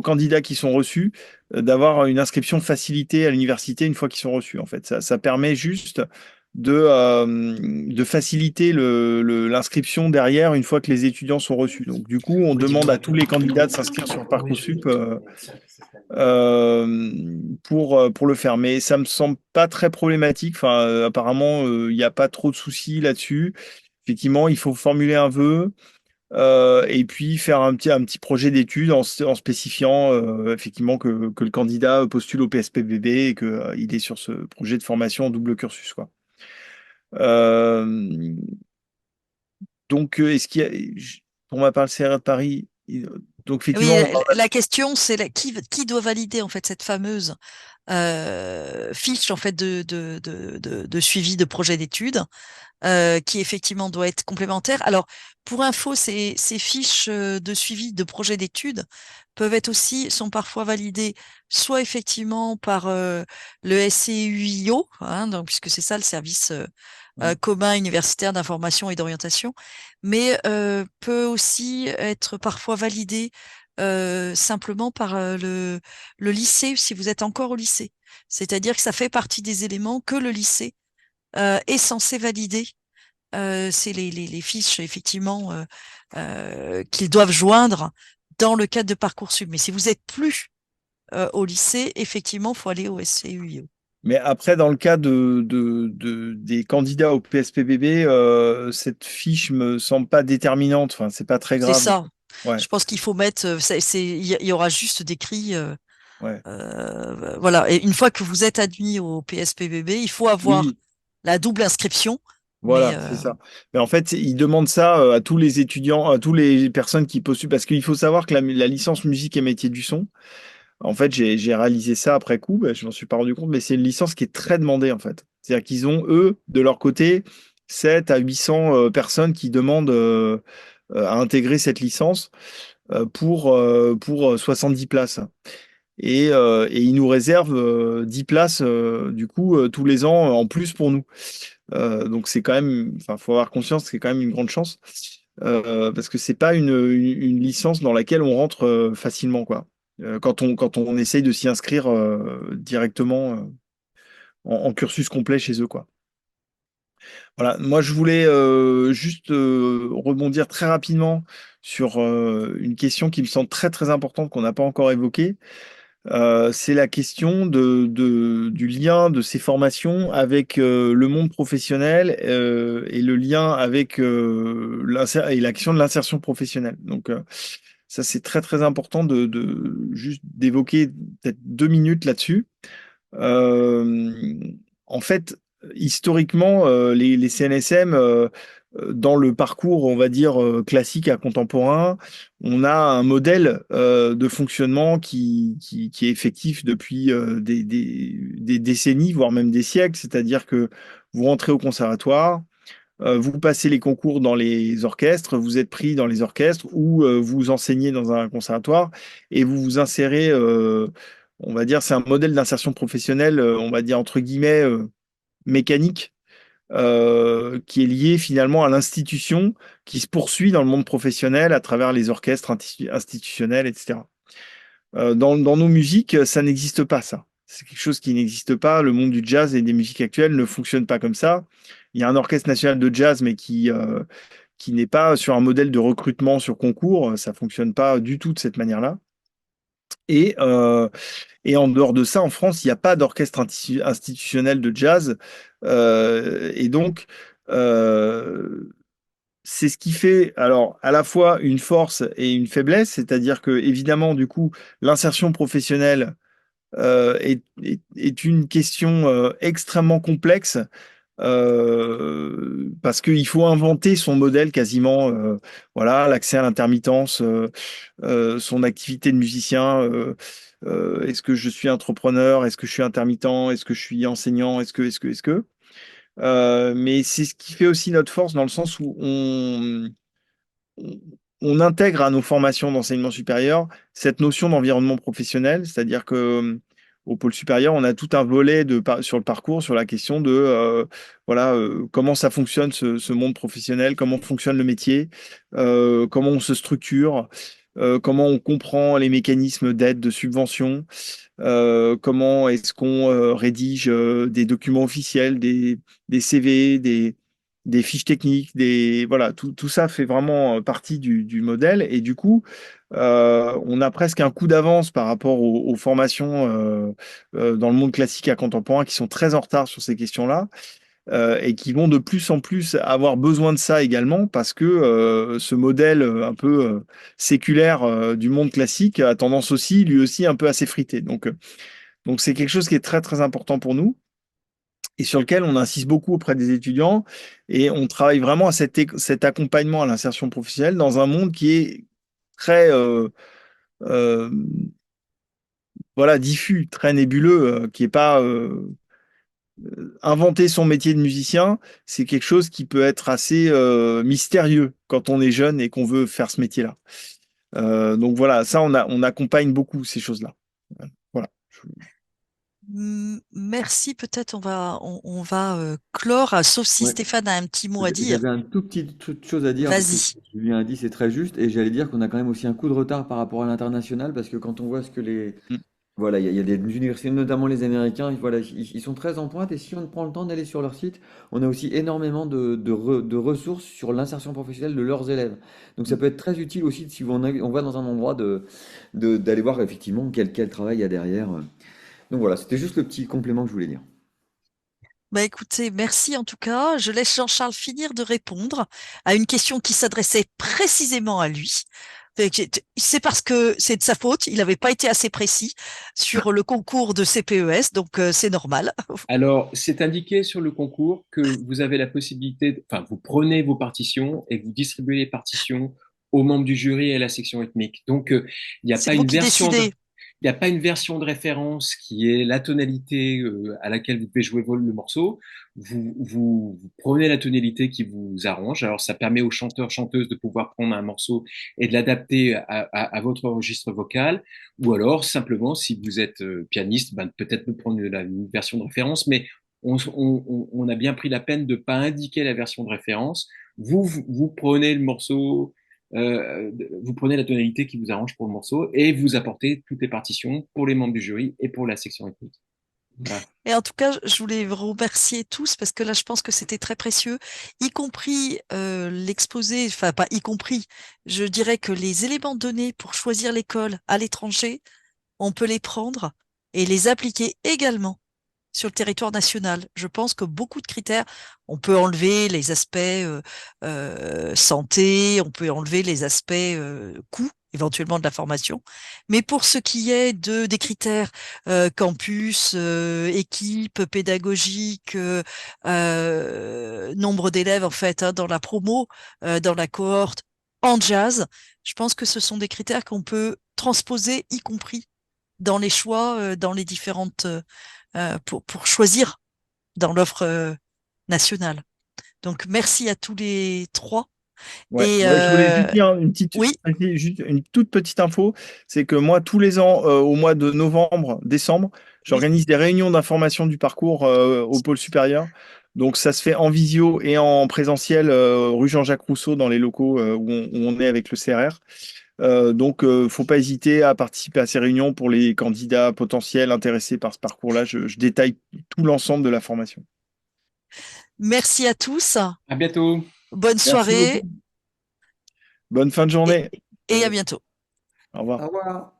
candidats qui sont reçus d'avoir une inscription facilitée à l'université une fois qu'ils sont reçus. En fait, ça permet juste de faciliter l'inscription derrière une fois que les étudiants sont reçus. Donc, du coup, on demande à tous les candidats de s'inscrire sur Parcoursup pour le faire. Mais ça me semble pas très problématique. Enfin, apparemment, il n'y a pas trop de soucis là-dessus. Effectivement, il faut formuler un vœu. Et puis faire un petit projet d'étude en spécifiant effectivement que le candidat postule au PSPBB et qu'il est sur ce projet de formation en double cursus, quoi. Euh, donc, est-ce qu'il y a, pour ma part, le CRA de Paris, donc Oui, effectivement, la question, c'est qui doit valider en fait cette fameuse fiche en fait de suivi de projet d'études qui effectivement doit être complémentaire. Alors, pour info, ces fiches de suivi de projet d'études sont parfois validées soit effectivement par le SCUIO, hein, donc, puisque c'est ça le service commun universitaire d'information et d'orientation, mais peut aussi être parfois validé simplement par le lycée, si vous êtes encore au lycée. C'est-à-dire que ça fait partie des éléments que le lycée est censé valider. C'est les fiches, effectivement, qu'ils doivent joindre dans le cadre de Parcoursup. Mais si vous êtes plus au lycée, effectivement, il faut aller au SCUIO. Mais après, dans le cas des candidats au PSPBB, cette fiche me semble pas déterminante. Enfin, c'est pas très C'est grave. ça. Ouais, Je pense qu'il faut mettre, il y aura juste décrit, ouais. voilà. Et une fois que vous êtes admis au PSPBB, il faut avoir Oui, la double inscription. Mais voilà, c'est ça. Mais en fait, ils demandent ça à tous les étudiants, à toutes les personnes qui postulent, parce qu'il faut savoir que la licence musique et métier du son, en fait, j'ai réalisé ça après coup, je m'en suis pas rendu compte, mais c'est une licence qui est très demandée, en fait. C'est-à-dire qu'ils ont, eux, de leur côté, 7 à 800 personnes qui demandent à intégrer cette licence pour 70 places. Et ils nous réservent 10 places, du coup, tous les ans en plus pour nous. Donc c'est quand même, enfin, faut avoir conscience que c'est quand même une grande chance parce que c'est pas une licence dans laquelle on rentre facilement, quoi. Quand on essaye de s'y inscrire directement en cursus complet chez eux, quoi. Voilà, moi je voulais juste rebondir très rapidement sur une question qui me semble très très importante qu'on n'a pas encore évoquée. C'est la question du lien de ces formations avec le monde professionnel et le lien avec et l'action de l'insertion professionnelle. Donc ça, c'est très très important juste d'évoquer peut-être 2 minutes là-dessus. Euh, En fait, historiquement, les CNSM, dans le parcours, on va dire, classique à contemporain, on a un modèle de fonctionnement qui est effectif depuis des décennies, voire même des siècles. C'est-à-dire que vous rentrez au conservatoire, vous passez les concours dans les orchestres, vous êtes pris dans les orchestres ou vous enseignez dans un conservatoire et vous vous insérez, on va dire, c'est un modèle d'insertion professionnelle, on va dire entre guillemets, mécanique, qui est lié finalement à l'institution qui se poursuit dans le monde professionnel à travers les orchestres institutionnels, etc. Dans nos musiques, ça n'existe pas, ça. C'est quelque chose qui n'existe pas. Le monde du jazz et des musiques actuelles ne fonctionne pas comme ça. Il y a un orchestre national de jazz, mais qui n'est pas sur un modèle de recrutement sur concours. Ça fonctionne pas du tout de cette manière-là. Et, euh, et en dehors de ça, en France, il n'y a pas d'orchestre institutionnel de jazz. Et donc, euh, c'est ce qui fait alors à la fois une force et une faiblesse, c'est-à-dire que évidemment, du coup, l'insertion professionnelle est une question extrêmement complexe parce qu'il faut inventer son modèle quasiment, voilà, l'accès à l'intermittence, son activité de musicien. Est-ce que je suis entrepreneur? Est-ce que je suis intermittent? Est-ce que je suis enseignant? Est-ce que? Mais c'est ce qui fait aussi notre force dans le sens où on, on intègre à nos formations d'enseignement supérieur cette notion d'environnement professionnel, c'est-à-dire que au pôle supérieur, on a tout un volet sur le parcours, sur la question de voilà comment ça fonctionne ce monde professionnel, comment fonctionne le métier, comment on se structure, comment on comprend les mécanismes d'aide, de subvention, comment est-ce qu'on rédige des documents officiels, des CV, des fiches techniques, voilà, tout ça fait vraiment partie du modèle. Et du coup, on a presque un coup d'avance par rapport aux formations dans le monde classique à contemporain qui sont très en retard sur ces questions-là. Et qui vont de plus en plus avoir besoin de ça également parce que ce modèle un peu séculaire du monde classique a tendance aussi, lui aussi, un peu à s'effriter. Donc c'est quelque chose qui est très très important pour nous et sur lequel on insiste beaucoup auprès des étudiants et on travaille vraiment à cet accompagnement à l'insertion professionnelle dans un monde qui est très euh, voilà, diffus, très nébuleux, qui est pas inventer son métier de musicien, c'est quelque chose qui peut être assez mystérieux quand on est jeune et qu'on veut faire ce métier-là. Donc voilà, ça, on accompagne beaucoup ces choses-là. Voilà. Merci, peut-être on va clore, sauf si Ouais. Stéphane a un petit mot à dire. J'avais un tout petit chose à dire parce que Vas-y. Julien a dit c'est très juste et j'allais dire qu'on a quand même aussi un coup de retard par rapport à l'international parce que quand on voit ce que Mm. voilà, il y a des universités, notamment les Américains, voilà, ils sont très en pointe et si on prend le temps d'aller sur leur site, on a aussi énormément de ressources sur l'insertion professionnelle de leurs élèves. Donc ça peut être très utile aussi si on va dans un endroit d'aller voir effectivement quel travail il y a derrière. Donc voilà, c'était juste le petit complément que je voulais dire. Bah écoutez, merci en tout cas. Je laisse Jean-Charles finir de répondre à une question qui s'adressait précisément à lui. C'est parce que c'est de sa faute, il n'avait pas été assez précis sur le concours de CPES, donc c'est normal. Alors, c'est indiqué sur le concours que vous avez la possibilité, enfin, vous prenez vos partitions et vous distribuez les partitions aux membres du jury et à la section ethnique. Donc, il n'y a C'est pas vous une qui version de, décidez. il n'y a pas une version de référence qui est la tonalité à laquelle vous devez jouer le morceau. Vous prenez la tonalité qui vous arrange. Alors, ça permet aux chanteurs, chanteuses de pouvoir prendre un morceau et de l'adapter à votre registre vocal. Ou alors, simplement, si vous êtes pianiste, ben, peut-être de prendre une version de référence, mais on a bien pris la peine de ne pas indiquer la version de référence. Vous prenez le morceau, vous prenez la tonalité qui vous arrange pour le morceau et vous apportez toutes les partitions pour les membres du jury et pour la section écoute. Voilà. Et en tout cas, je voulais vous remercier tous parce que là, je pense que c'était très précieux, y compris l'exposé, enfin pas y compris, je dirais que les éléments donnés pour choisir l'école à l'étranger, on peut les prendre et les appliquer également sur le territoire national. Je pense que beaucoup de critères, on peut enlever les aspects santé, on peut enlever les aspects coûts éventuellement de la formation. Mais pour ce qui est des critères campus, équipe pédagogique, nombre d'élèves en fait dans la promo, dans la cohorte, en jazz, je pense que ce sont des critères qu'on peut transposer, y compris dans les choix, dans les différentes pour choisir dans l'offre nationale. Donc, merci à tous les trois. Ouais, Et ouais, je voulais juste dire oui, juste une toute petite info, c'est que moi, tous les ans, au mois de novembre, décembre, oui, j'organise des réunions d'information du parcours au pôle supérieur. Donc, ça se fait en visio et en présentiel rue Jean-Jacques Rousseau dans les locaux où on est avec le CRR. Donc, faut pas hésiter à participer à ces réunions pour les candidats potentiels intéressés par ce parcours-là. Je détaille tout l'ensemble de la formation. merci à tous. À bientôt. Bonne Merci soirée beaucoup. Bonne fin de et, journée. et à bientôt. Au revoir. Au revoir.